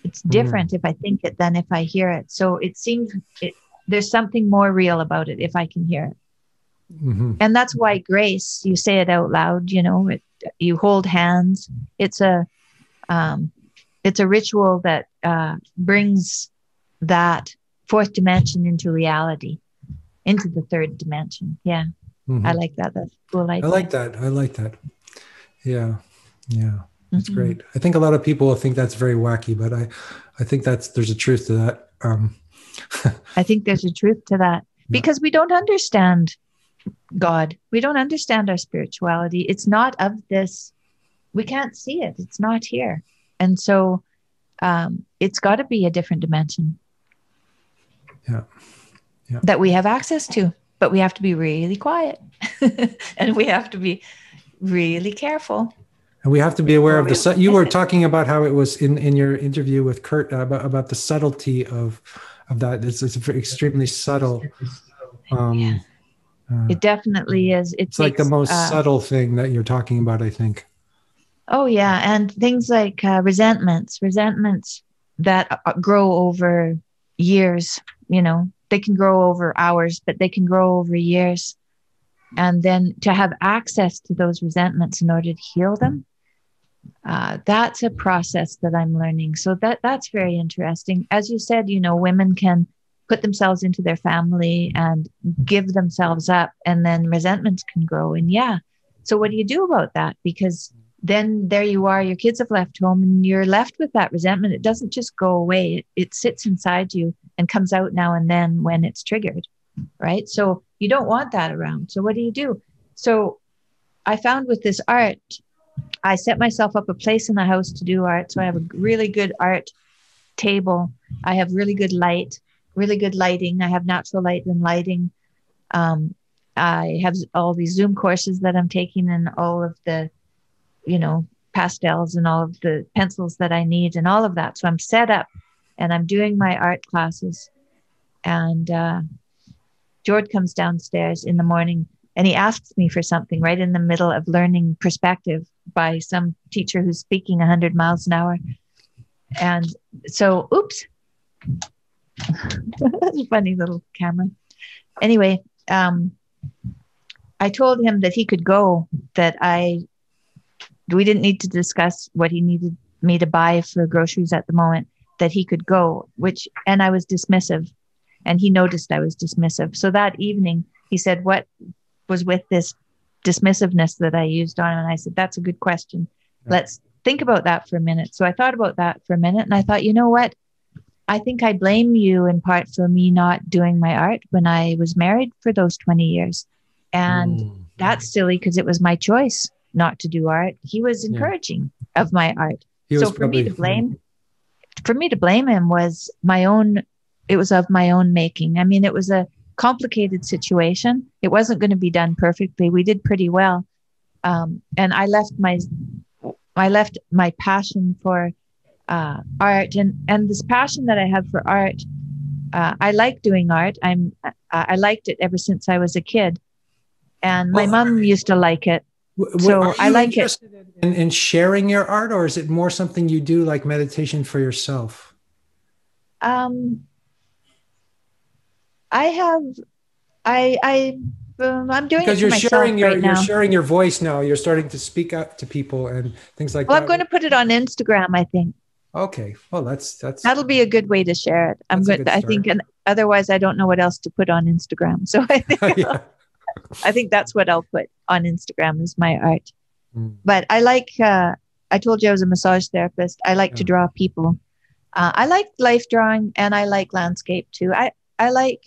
It's different if I think it than if I hear it. So it seems there's something more real about it if I can hear it. And that's why grace, you say it out loud, you know, you hold hands. It's a ritual that brings that fourth dimension into reality, into the third dimension. Yeah. I like that. That's cool idea. I like that. I like that. Yeah. Yeah. That's great. I think a lot of people will think that's very wacky, but I think there's a truth to that. I think there's a truth to that because we don't understand God. We don't understand our spirituality. It's not of this. We can't see it. It's not here. And so it's got to be a different dimension. Yeah. That we have access to, but we have to be really quiet and we have to be really careful. And we have to be aware of the, you were talking about how it was in your interview with Kurt about the subtlety of that. It's extremely subtle. It definitely is. It's like the most subtle thing that you're talking about, I think. Oh yeah. And things like resentments that grow over years, you know, they can grow over hours, but they can grow over years. And then to have access to those resentments in order to heal them, that's a process that I'm learning. So that's very interesting. As you said, you know, women can put themselves into their family and give themselves up, and then resentments can grow. And so what do you do about that? Because then there you are, your kids have left home and you're left with that resentment. It doesn't just go away. It sits inside you and comes out now and then when it's triggered, right? So you don't want that around. So what do you do? So I found with this art, I set myself up a place in the house to do art. So I have a really good art table. I have really good lighting. I have natural light and lighting. I have all these Zoom courses that I'm taking and all of the, you know, pastels and all of the pencils that I need and all of that. So I'm set up and I'm doing my art classes. And George comes downstairs in the morning and he asks me for something right in the middle of learning perspective by some teacher who's speaking 100 miles an hour. And so, oops, that's a funny little camera. Anyway, I told him that he could go, that we didn't need to discuss what he needed me to buy for groceries at the moment, that he could go, and I was dismissive, and he noticed I was dismissive. So that evening he said, what was with this dismissiveness that I used on him? And I said, that's a good question. Let's think about that for a minute. So I thought about that for a minute and I thought, you know what? I think I blame you in part for me not doing my art when I was married for those 20 years. And that's silly because it was my choice not to do art. He was encouraging of my art. So for me to blame him was it was of my own making. I mean, it was a complicated situation. It wasn't going to be done perfectly. We did pretty well. And I left my passion for art and this passion that I have for art. I like doing art. I liked it ever since I was a kid, and my mom used to like it. So I like it. In sharing your art, or is it more something you do like meditation for yourself? I'm doing because it for myself right now. You're sharing your voice now. You're starting to speak up to people and things like that. Well, I'm going to put it on Instagram, I think. Okay. Well, that'll be a good way to share it. I think, and otherwise I don't know what else to put on Instagram. So I think, I think that's what I'll put on Instagram is my art. But I like, I told you I was a massage therapist. I like to draw people. I like life drawing and I like landscape too. I like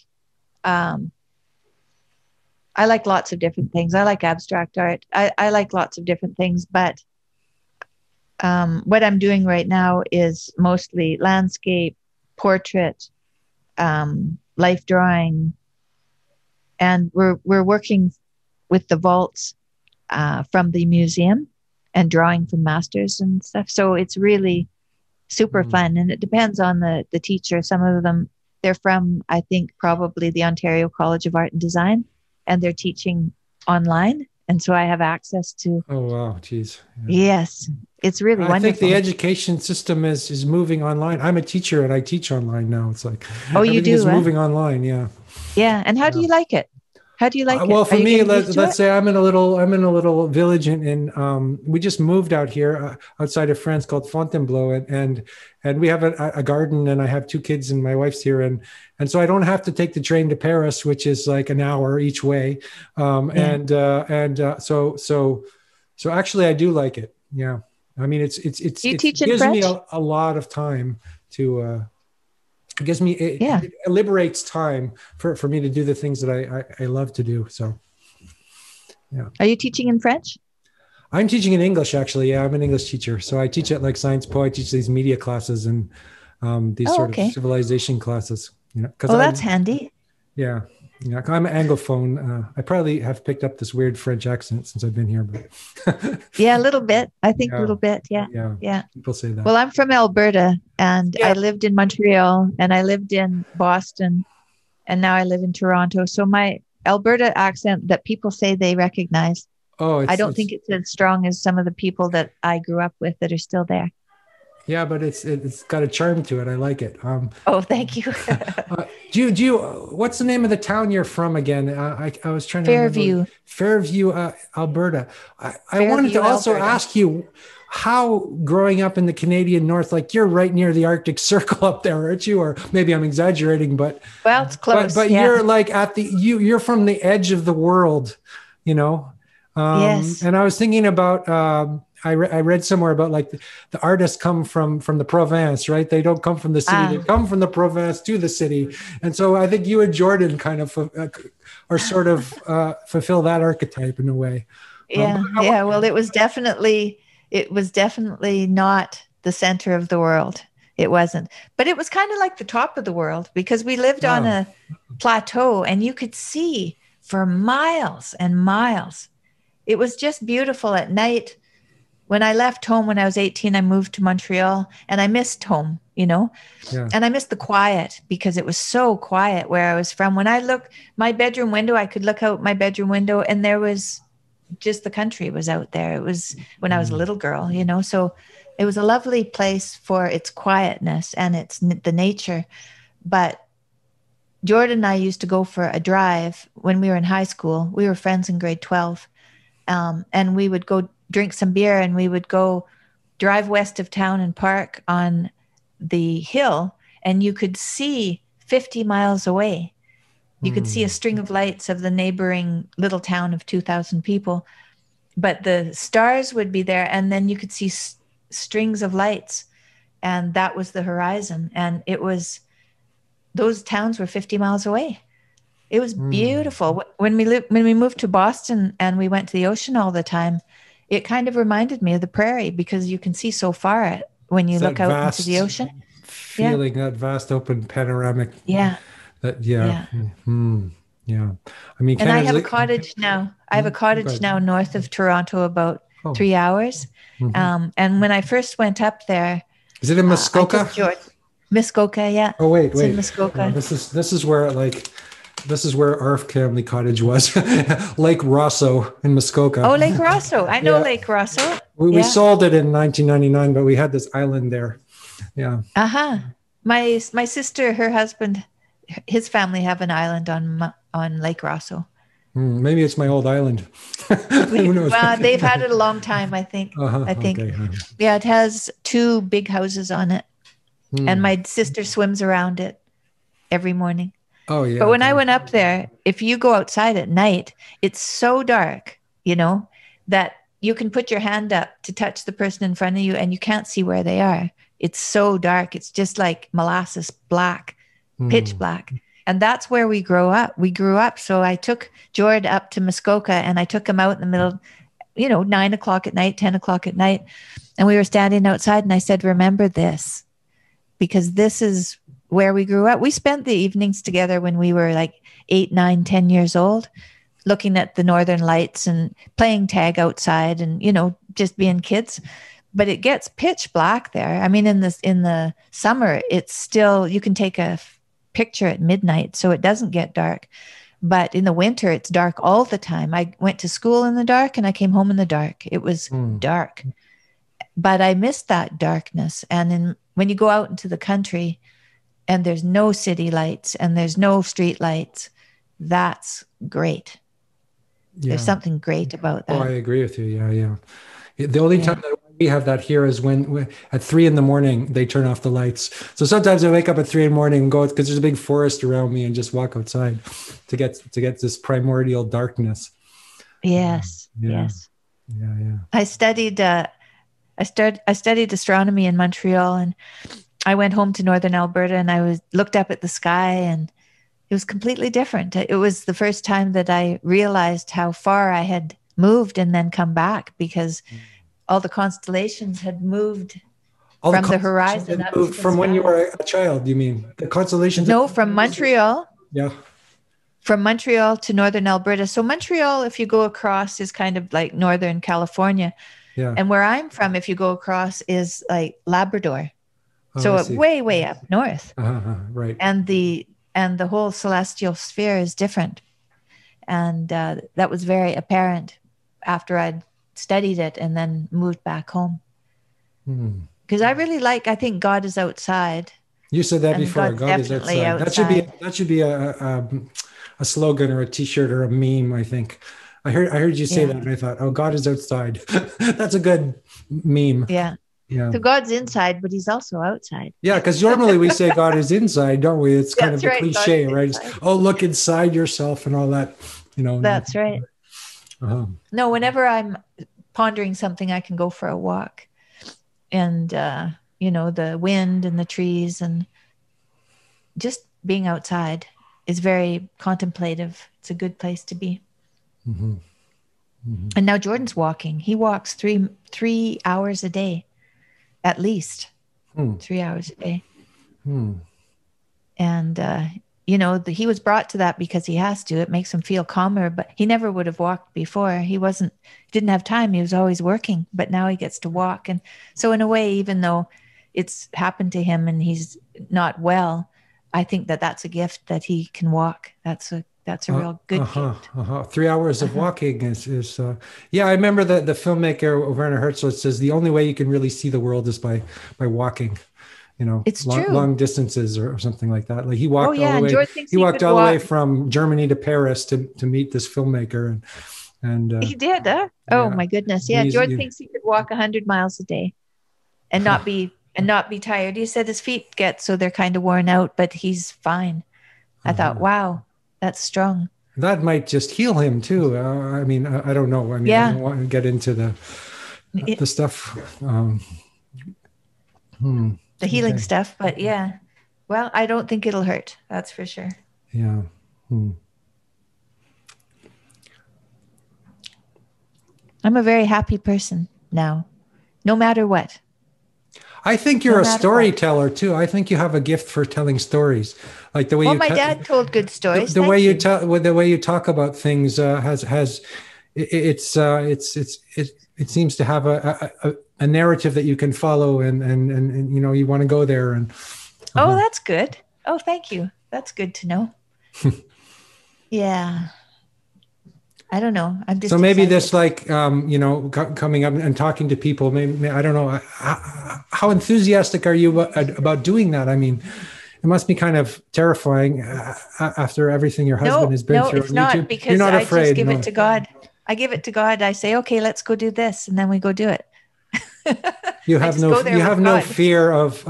lots of different things. I like abstract art. I like lots of different things, but what I'm doing right now is mostly landscape, portrait, life drawing, and we're working with the vaults from the museum and drawing from masters and stuff. So it's really super fun, and it depends on the teacher. Some of them They're from, I think, probably the Ontario College of Art and Design, and they're teaching online. And so I have access to. Oh, wow. Geez. Yeah. Yes, it's really I think the wonderful. education system is moving online. I'm a teacher and I teach online now. It's like Oh, you everything is do, huh? moving online. Yeah. Yeah. And how do you like it? How do you like Well, it? Are for you me, getting used to let's it? say I'm in a little village we just moved out here outside of France called Fontainebleau, and we have a garden, and I have two kids, and my wife's here, and so I don't have to take the train to Paris, which is like an hour each way, Yeah. so actually I do like it. Yeah, I mean Do you it teach in gives me French? a lot of time to. It gives me Yeah. it liberates time for me to do the things that I love to do. So yeah. Are you teaching in French? I'm teaching in English, actually. Yeah, I'm an English teacher. So I teach at like Science Po. I teach these media classes and these Oh, sort of okay. civilization classes. You know, because Well, that's handy. yeah, yeah, I'm an Anglophone. I probably have picked up this weird French accent since I've been here, but Yeah, a little bit. I think a yeah, little bit. Yeah. yeah, Yeah. people say that. Well, I'm from Alberta, and I Yeah. lived in Montreal, and I lived in Boston, and now I live in Toronto. So my Alberta accent that people say they recognize, Oh, I don't it's think it's as strong as some of the people that I grew up with that are still there. yeah, but it's got a charm to it. I like it. Oh, thank you. Do you what's the name of the town you're from again? I was trying to remember. Fairview, Fairview, Alberta. I wanted to Fairview, also Alberta. ask you how growing up in the Canadian North, like you're right near the Arctic Circle up there, aren't you? Or maybe I'm exaggerating, but Well, it's close. but Yeah. you're like at you're from the edge of the world, you know. Yes. And I was thinking about I read somewhere about like the artists come from the province, right? They don't come from the city; they Ah, come from the province to the city. And so I think you and Jordan kind of are sort of fulfill that archetype in a way. yeah. Yeah. Well, it was definitely not the center of the world. It wasn't, but it was kind of like the top of the world because we lived on Oh, a plateau and you could see for miles and miles. It was just beautiful at night. When I left home when I was 18, I moved to Montreal and I missed home, yeah. and I missed the quiet because it was so quiet where I was from. When I looked my bedroom window, I could look out my bedroom window and there was just the country was out there. It was when I was a little girl, so it was a lovely place for its quietness and the nature. But Jordan and I used to go for a drive when we were in high school. We were friends in grade 12. And we would go drink some beer and we would go drive west of town and park on the hill, and you could see 50 miles away. You could see a string of lights of the neighboring little town of 2,000 people, but the stars would be there, and then you could see strings of lights, and that was the horizon. And those towns were 50 miles away. It was beautiful. When we moved to Boston and we went to the ocean all the time, it kind of reminded me of the prairie because you can see so far when you It's look that out into vast the ocean. feeling, that vast open panoramic. Yeah. That yeah. Yeah. Yeah. I mean, And I Canada's have a like, cottage now. I have a cottage now north of Toronto, about oh, 3 hours. And when I first went up there, is it in I Muskoka? took George. Muskoka, yeah. Oh, wait. It's in Muskoka. This is where this is where our family cottage was. Lake Rosso in Muskoka. Oh, Lake Rosso. I know Yeah. Lake Rosso. We Yeah. sold it in 1999, but we had this island there. Yeah. Uh-huh. My sister, her husband, his family have an island on Lake Rosso. Maybe it's my old island. Who knows? Well, they've had it a long time, I think. I think. Okay. Yeah, it has 2 big houses on it. And my sister swims around it every morning. Oh, yeah. But when I went up there, if you go outside at night, it's so dark, that you can put your hand up to touch the person in front of you and you can't see where they are. It's so dark. It's just like molasses black, pitch black. And that's where we grew up. So I took Jord up to Muskoka and I took him out in the middle, 9 o'clock at night, 10 o'clock at night. And we were standing outside and I said, remember this, because this is where we grew up. We spent the evenings together when we were like 8, 9, 10 years old, looking at the northern lights and playing tag outside and, just being kids. But it gets pitch black there. I mean, in the summer, it's still, you can take a picture at midnight, so it doesn't get dark. But in the winter, it's dark all the time. I went to school in the dark and I came home in the dark. It was dark. But I missed that darkness. And when you go out into the country and there's no city lights and there's no street lights, that's great. Yeah. There's something great about that. Oh, I agree with you. Yeah. The only time that we have that here is when at 3 a.m. they turn off the lights. So sometimes I wake up at 3 a.m. and go, because there's a big forest around me, and just walk outside to get this primordial darkness. Yes. Yeah. I studied astronomy in Montreal, and I went home to northern Alberta, and I looked up at the sky, and it was completely different. It was the first time that I realized how far I had moved and then come back, because all the constellations had moved from the horizon up to the from when you were a child, you mean? The constellations? No, from Montreal. Yeah. From Montreal to northern Alberta. So Montreal, if you go across, is kind of like northern California. Yeah. And where I'm from, if you go across, is like Labrador. So way, way up north. Right. And the whole celestial sphere is different. And that was very apparent after I'd studied it and then moved back home. Because I think God is outside. You said that before. God is outside. That should be a slogan or a T-shirt or a meme, I think. I heard you say that, and I thought, oh, God is outside. That's a good meme. Yeah. So God's inside, but he's also outside. Yeah, because normally we say God is inside, don't we? It's kind of a cliche, right? Oh, look inside yourself and all that. That's right. No, whenever I'm pondering something, I can go for a walk, and the wind and the trees, and just being outside is very contemplative. It's a good place to be. And now Jordan's walking. He walks 3 hours a day, at least 3 hours a day. And he was brought to that because he has to. It makes him feel calmer, but he never would have walked before. He didn't have time. He was always working, but now he gets to walk. And so in a way, even though it's happened to him and he's not well, I think that that's a gift that he can walk. That's a real good gift. 3 hours of walking is I remember the filmmaker Werner Herzog says the only way you can really see the world is by walking. It's true. Long distances or something like that. Like he walked all the way. He walked all the way from Germany to Paris to meet this filmmaker, and he did. Oh my goodness! Yeah, Jordan thinks he could walk 100 miles a day, and not be tired. He said his feet get so they're kind of worn out, but he's fine. I thought, wow, that's strong. That might just heal him too. I don't know. I don't want to get into the stuff. The healing stuff, but yeah. Well, I don't think it'll hurt. That's for sure. Yeah. I'm a very happy person now, no matter what. I think you're a storyteller too. I think you have a gift for telling stories, like the way. My dad told good stories. The way you talk about things it seems to have a narrative that you can follow, and you want to go there. And oh, that's good. Oh, thank you. That's good to know. Yeah. I don't know. I'm just maybe this coming up and talking to people. Maybe I don't know. How enthusiastic are you about doing that? I mean, it must be kind of terrifying after everything your husband has been through. No, it's not, because you're not afraid. I just give it to God. I give it to God. I say, okay, let's go do this, and then we go do it. You have no fear of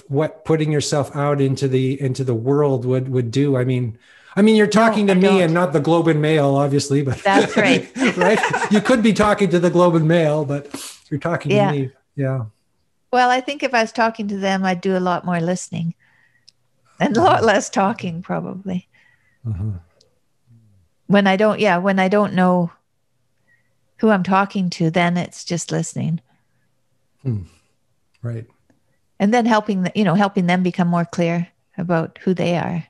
what putting yourself out into the world would do. I mean, you're talking to me and not the Globe and Mail, obviously, but that's right. Right? You could be talking to the Globe and Mail, but you're talking to me. Yeah. Well, I think if I was talking to them, I'd do a lot more listening and a lot less talking, probably. When I don't know who I'm talking to, then it's just listening. Right. And then helping them become more clear about who they are.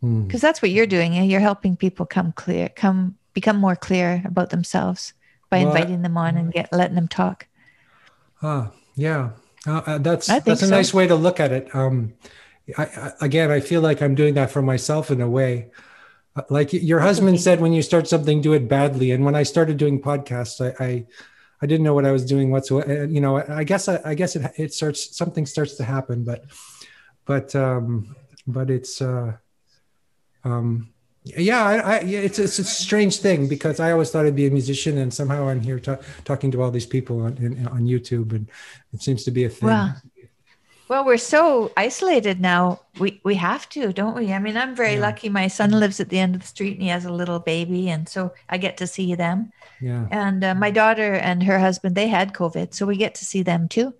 Because that's what you're doing. You're helping people become more clear about themselves by inviting them on and letting them talk. Yeah. That's a nice way to look at it. again, I feel like I'm doing that for myself in a way. Like your That's husband okay. said, when you start something, do it badly. And when I started doing podcasts, I didn't know what I was doing whatsoever. You know, I guess it starts, something starts to happen, but, but it's, yeah, yeah, it's a strange thing because I always thought I'd be a musician, and somehow I'm here talking to all these people on YouTube, and it seems to be a thing. Well, well, we're so isolated now. We have to, don't we? I mean, I'm very Yeah, lucky. My son lives at the end of the street and he has a little baby, and so I get to see them. yeah. And my daughter and her husband, they had COVID, so we get to see them too.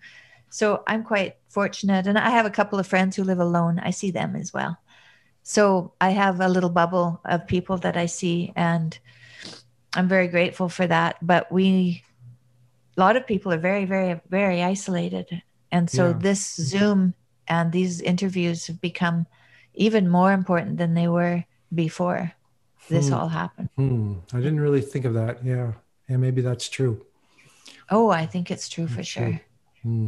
So I'm quite fortunate, and I have a couple of friends who live alone. I see them as well. So I have a little bubble of people that I see, and I'm very grateful for that. But a lot of people are very, very, very isolated. And so Yeah. this Zoom and these interviews have become even more important than they were before this Hmm. all happened. I didn't really think of that. Yeah. Yeah, maybe that's true. Oh, I think it's true for That's true. sure.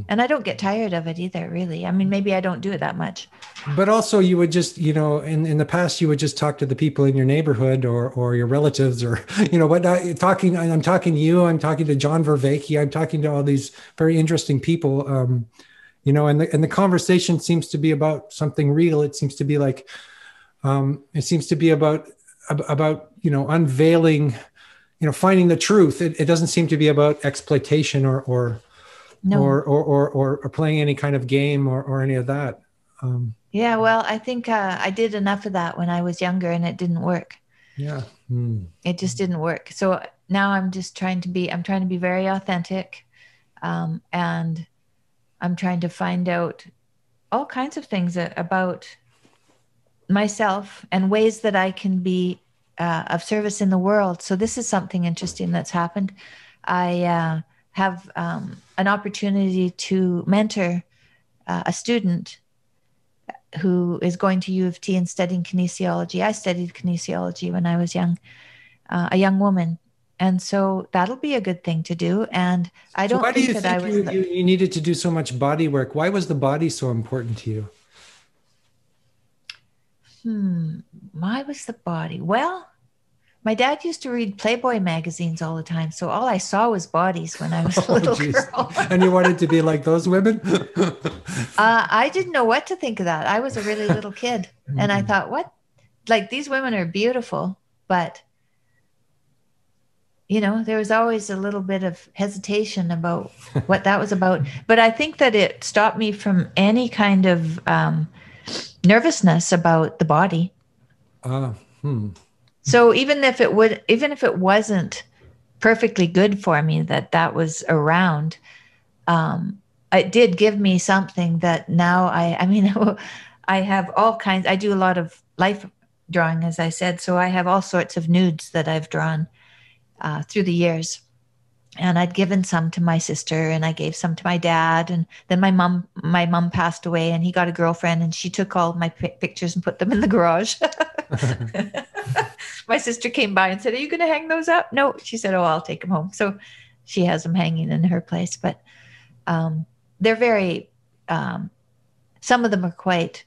And I don't get tired of it either, really. I mean, maybe I don't do it that much. But also you would just, you know, in the past, you would just talk to the people in your neighborhood or your relatives or, you know, what I'm talking to you, I'm talking to John Vervaeke, I'm talking to all these very interesting people, you know, and the conversation seems to be about something real. It seems to be like, it seems to be about, you know, unveiling, you know, finding the truth. It doesn't seem to be about exploitation No. or playing any kind of game or any of that. Yeah, well, I think I did enough of that when I was younger and it didn't work. Yeah. It just didn't work. So now I'm trying to be very authentic. And I'm trying to find out all kinds of things about myself and ways that I can be of service in the world. So this is something interesting that's happened. I have an opportunity to mentor a student who is going to U of T and studying kinesiology. I studied kinesiology when I was young, a young woman. And so that'll be a good thing to do. And I So don't why do think you that I think was, you needed to do so much body work? Why was the body so important to you? why was the body? Well, my dad used to read Playboy magazines all the time. So all I saw was bodies when I was a Oh, little geez. girl. And you wanted to be like those women? I didn't know what to think of that. I was a really little kid. And I thought, what? Like, these women are beautiful, but there was always a little bit of hesitation about what that was about. But I think that it stopped me from any kind of nervousness about the body. Uh, hmm. So even if it wasn't perfectly good for me, that was around, it did give me something that now I mean, I have all kinds. I do a lot of life drawing, as I said, so I have all sorts of nudes that I've drawn through the years. And I'd given some to my sister, and I gave some to my dad, and then my mom passed away, and he got a girlfriend, and she took all of my pictures and put them in the garage. My sister came by and said, "Are you going to hang those up?" No, she said, "Oh, I'll take them home." So she has them hanging in her place, but they're very. Some of them are quite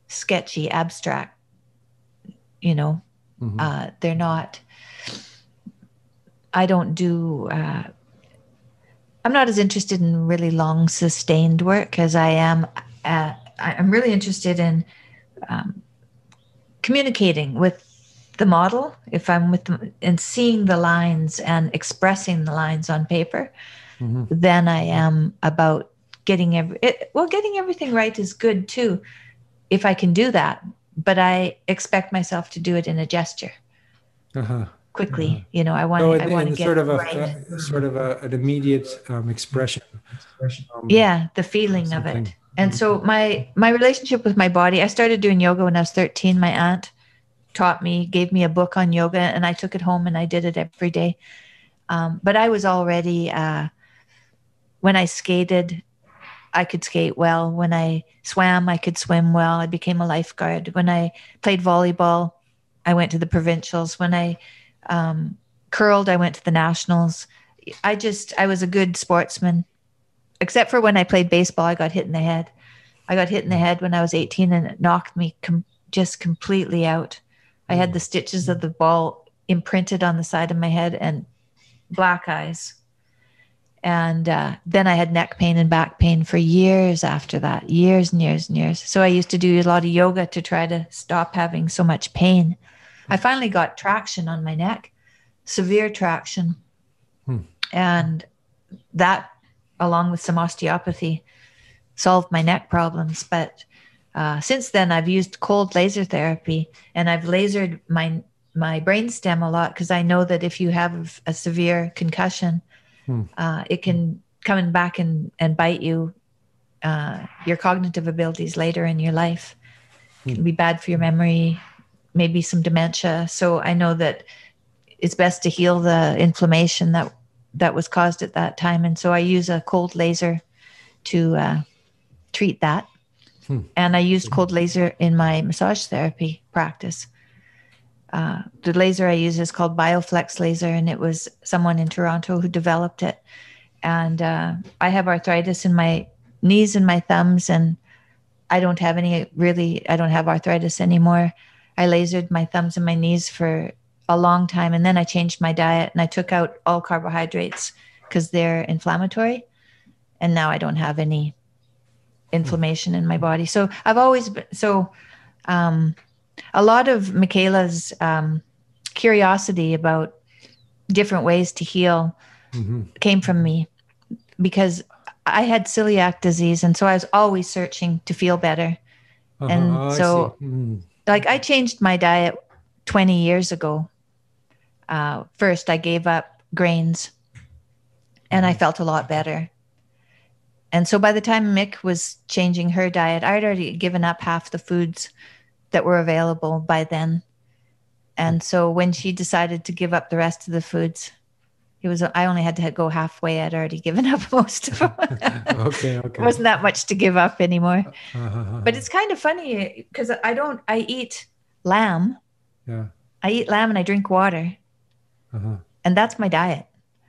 sketchy, abstract. They're not. I don't do. I'm not as interested in really long, sustained work as I am. I'm really interested in communicating with the model, if I'm with them, and seeing the lines and expressing the lines on paper. Then I am about getting everything right is good too, if I can do that. But I expect myself to do it in a gesture. Quickly. I want to In get sort it of right. an immediate expression. Yeah, the feeling of Something. it. And so my relationship with my body, I started doing yoga when I was 13. My aunt gave me a book on yoga, and I took it home and I did it every day. But I was already, when I skated, I could skate well. When I swam, I could swim well. I became a lifeguard. When I played volleyball, I went to the provincials. When I curled, I went to the nationals. I was a good sportsman, except for when I played baseball, I got hit in the head. I got hit in the head when I was 18 and it knocked me just completely out. I had the stitches of the ball imprinted on the side of my head and black eyes. And then I had neck pain and back pain for years after that, years and years and years. So I used to do a lot of yoga to try to stop having so much pain. I finally got traction on my neck, severe traction. And that, along with some osteopathy, solved my neck problems. But since then, I've used cold laser therapy, and I've lasered my brainstem a lot, because I know that if you have a severe concussion, it can come back and bite you, your cognitive abilities later in your life. It can be bad for your memory, maybe some dementia. So I know that it's best to heal the inflammation that was caused at that time. And so I use a cold laser to treat that. And I used cold laser in my massage therapy practice. The laser I use is called Bioflex Laser, and it was someone in Toronto who developed it. And I have arthritis in my knees and my thumbs, and I don't have arthritis anymore. I lasered my thumbs and my knees for a long time, and then I changed my diet and I took out all carbohydrates because they're inflammatory, and now I don't have any inflammation in my body. So I've always been a lot of Michaela's curiosity about different ways to heal came from me, because I had celiac disease, and so I was always searching to feel better. And so like I changed my diet 20 years ago. First, I gave up grains, and I felt a lot better. And so by the time Mick was changing her diet, I had already given up half the foods that were available by then. And so when she decided to give up the rest of the foods, I only had to go halfway. I'd already given up most of them. Okay. It wasn't that much to give up anymore. But it's kind of funny because I eat lamb. Yeah. I eat lamb and I drink water. And that's my diet.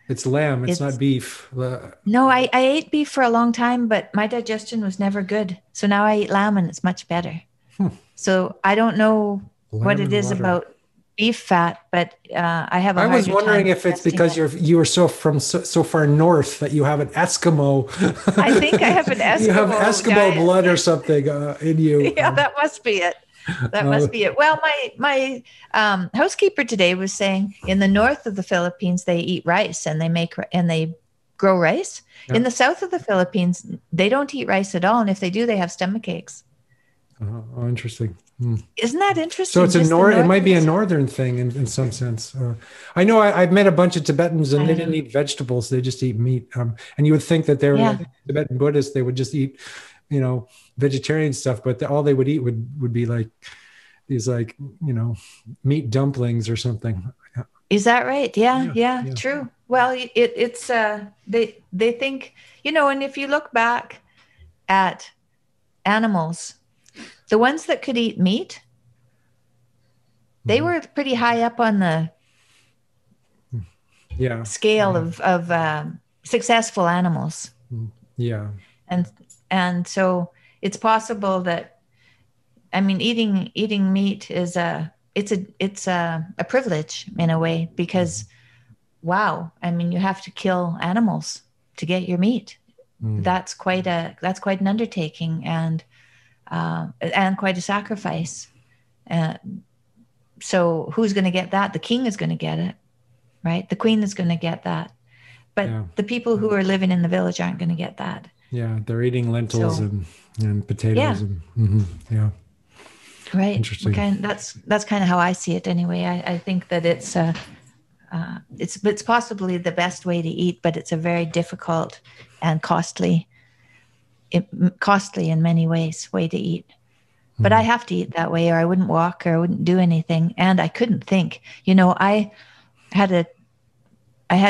It's lamb. It's not beef. No, I ate beef for a long time, but my digestion was never good. So now I eat lamb and it's much better. So I don't know what it is about beef fat, but I have. I was wondering if it's because you were so far north that you have an Eskimo. I think I have an Eskimo. You have Eskimo diet. blood or something in you. Yeah, that must be it. That must be it. Well, my housekeeper today was saying in the north of the Philippines they eat rice and they grow rice. Yeah. In the south of the Philippines they don't eat rice at all, and if they do, they have stomach aches. Oh, interesting. Isn't that interesting? So it's it might be a northern thing in some sense. I know I've met a bunch of Tibetans and they didn't eat vegetables; they just eat meat. And you would think that they were like Tibetan Buddhists; they would just eat, vegetarian stuff, but all they would eat would be like these meat dumplings or something. Is that right? Yeah. True. Well, it's they think, and if you look back at animals, the ones that could eat meat, they were pretty high up on the scale of successful animals. Yeah. And so it's possible that, eating meat is a privilege in a way, because wow, you have to kill animals to get your meat. That's quite an undertaking and quite a sacrifice. So who's going to get that? The king is going to get it, right? The queen is going to get that, but the people who are living in the village aren't going to get that. Yeah, they're eating lentils and potatoes. Yeah. Right. Interesting. That's kind of how I see it anyway. I think that it's possibly the best way to eat, but it's a very difficult and costly in many ways way to eat. But I have to eat that way, or I wouldn't walk, or I wouldn't do anything, and I couldn't think. I had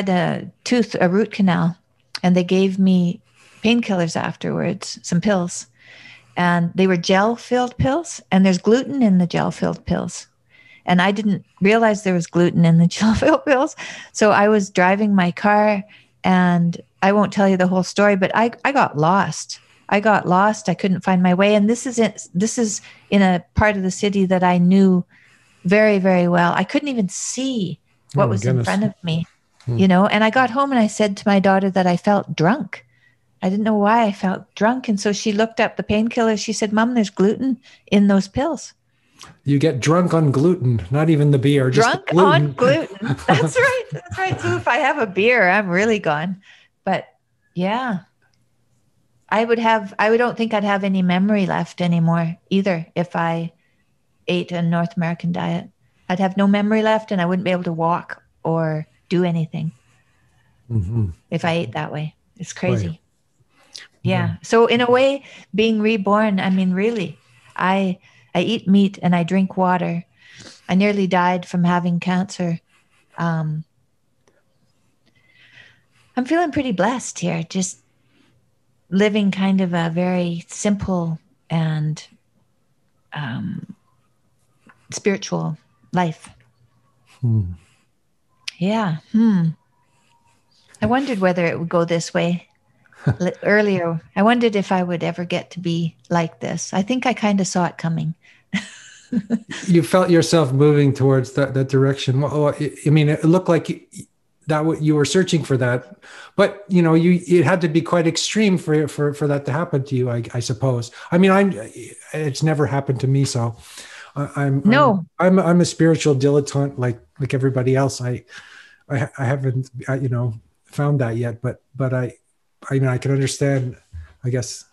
a root canal, and they gave me painkillers afterwards, some pills, and they were gel-filled pills, and there's gluten in the gel-filled pills. And I didn't realize there was gluten in the gel-filled pills. So I was driving my car, and I won't tell you the whole story, but I got lost I got lost. I couldn't find my way. And this is in a part of the city that I knew very, very well. I couldn't even see what was in front of me, you know. And I got home and I said to my daughter that I felt drunk. I didn't know why I felt drunk. And so she looked up the painkillers. She said, Mom, there's gluten in those pills. You get drunk on gluten, not even the beer. Drunk on gluten. That's right. That's right. So if I have a beer, I'm really gone. But yeah, I don't think I'd have any memory left anymore either if I ate a North American diet. I'd have no memory left and I wouldn't be able to walk or do anything if I ate that way. It's crazy. Right. Yeah. So in a way, being reborn, I mean, really, I eat meat and I drink water. I nearly died from having cancer. I'm feeling pretty blessed here, just living kind of a very simple and spiritual life. Yeah. I wondered whether it would go this way. Earlier, I wondered if I would ever get to be like this. I think I kind of saw it coming. You felt yourself moving towards that direction. Well, I mean, it looked like you were searching for that, but you know, it had to be quite extreme for that to happen to you, I suppose. I mean, it's never happened to me, so I'm a spiritual dilettante like everybody else. I haven't found that yet, but I mean, I can understand, I guess.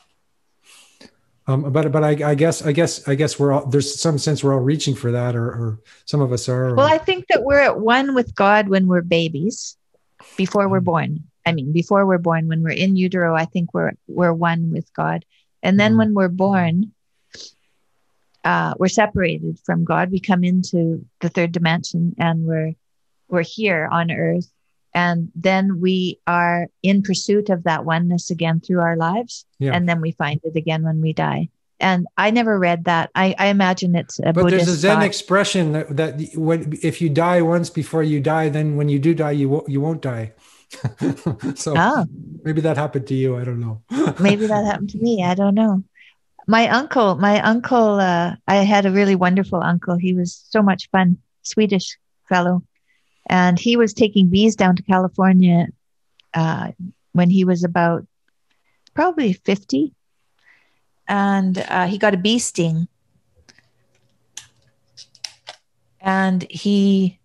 But I guess we're all, there's some sense we're all reaching for that, or some of us are. Well, I think that we're at one with God when we're babies, before we're born. I mean, before we're born, when we're in utero, I think we're one with God. And then when we're born, we're separated from God. We come into the third dimension, and we're here on earth. And then we are in pursuit of that oneness again through our lives. Yeah. And then we find it again when we die. And I never read that. I imagine it's a Buddhist But there's a Zen thought. expression that if you die once before you die, then when you do die, you won't die. So maybe that happened to you. I don't know. Maybe that happened to me. I don't know. My uncle, I had a really wonderful uncle. He was so much fun, Swedish fellow. And he was taking bees down to California when he was about probably 50. And he got a bee sting. And he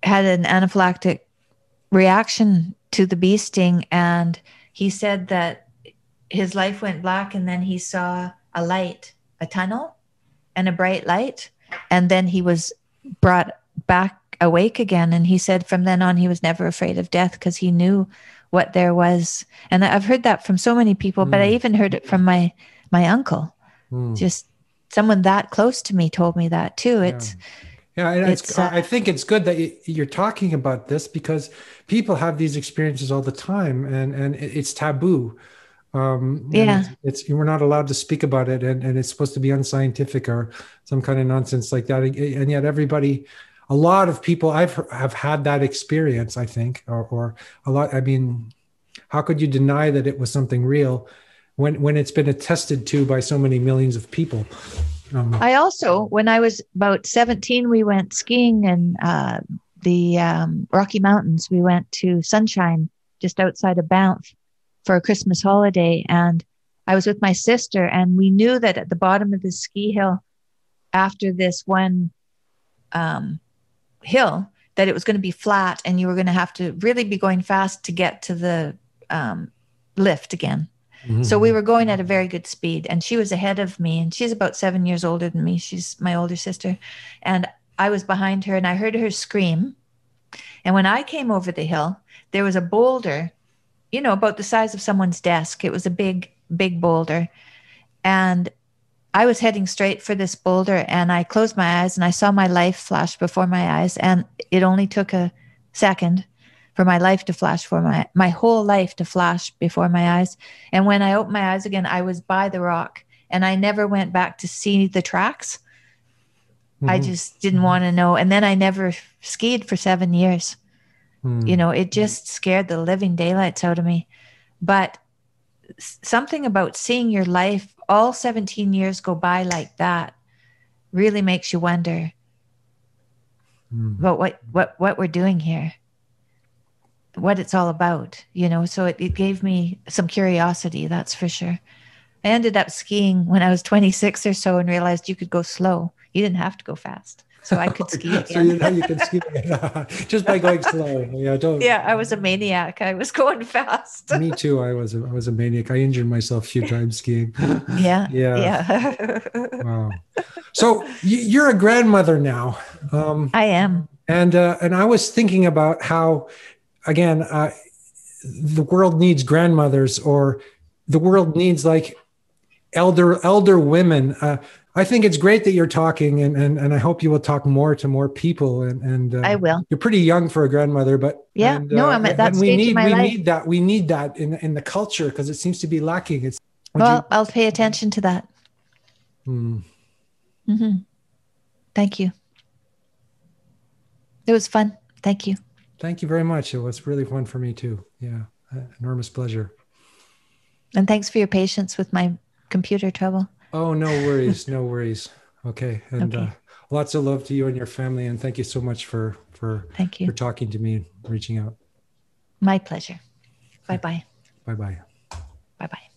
had an anaphylactic reaction to the bee sting. And he said that his life went black, and then he saw a light, a tunnel, and a bright light. And then he was brought back awake again. And he said from then on, he was never afraid of death because he knew what there was. And I've heard that from so many people, but I even heard it from my uncle. Just someone that close to me told me that too. I think it's good that you're talking about this, because people have these experiences all the time, and it's taboo. It's we're not allowed to speak about it, and it's supposed to be unscientific or some kind of nonsense like that. And yet a lot of people have had that experience, I think, or a lot. I mean, how could you deny that it was something real when it's been attested to by so many millions of people? I also, when I was about 17, we went skiing in the Rocky Mountains. We went to Sunshine, just outside of Banff, for a Christmas holiday. And I was with my sister, and we knew that at the bottom of the ski hill, after this one hill, that it was going to be flat, and you were going to have to really be going fast to get to the lift again. Mm-hmm. So we were going at a very good speed, and she was ahead of me, and she's about 7 years older than me. She's my older sister. And I was behind her, and I heard her scream. And when I came over the hill, there was a boulder, about the size of someone's desk. It was a big, big boulder. And I was heading straight for this boulder, and I closed my eyes, and I saw my life flash before my eyes. And it only took a second for my life to flash, for my whole life to flash before my eyes. And when I opened my eyes again, I was by the rock, and I never went back to see the tracks. Mm-hmm. I just didn't want to know. And then I never skied for 7 years. It just scared the living daylights out of me. But something about seeing your life, all 17 years go by like that, really makes you wonder about what we're doing here, what it's all about, you know. So it gave me some curiosity, that's for sure. I ended up skiing when I was 26 or so and realized you could go slow. You didn't have to go fast. So I could ski again. So now you can ski again just by going slow. Yeah, don't. Yeah, I was a maniac. I was going fast. Me too. I was a maniac. I injured myself a few times skiing. Yeah. Yeah. Wow. So you're a grandmother now. I am. And I was thinking about how, again, the world needs grandmothers, or the world needs like elder women. I think it's great that you're talking, and I hope you will talk more to more people. And I will. You're pretty young for a grandmother, but yeah, no, I'm at that stage in my life. We need that in the culture, because it seems to be lacking. I'll pay attention to that. Thank you. It was fun. Thank you. Thank you very much. It was really fun for me too. Yeah, enormous pleasure. And thanks for your patience with my computer trouble. Oh, no worries. No worries. Okay. And Okay. Lots of love to you and your family. And thank you so much for Thank you. for talking to me and reaching out. My pleasure. Bye-bye. Bye-bye. Bye-bye.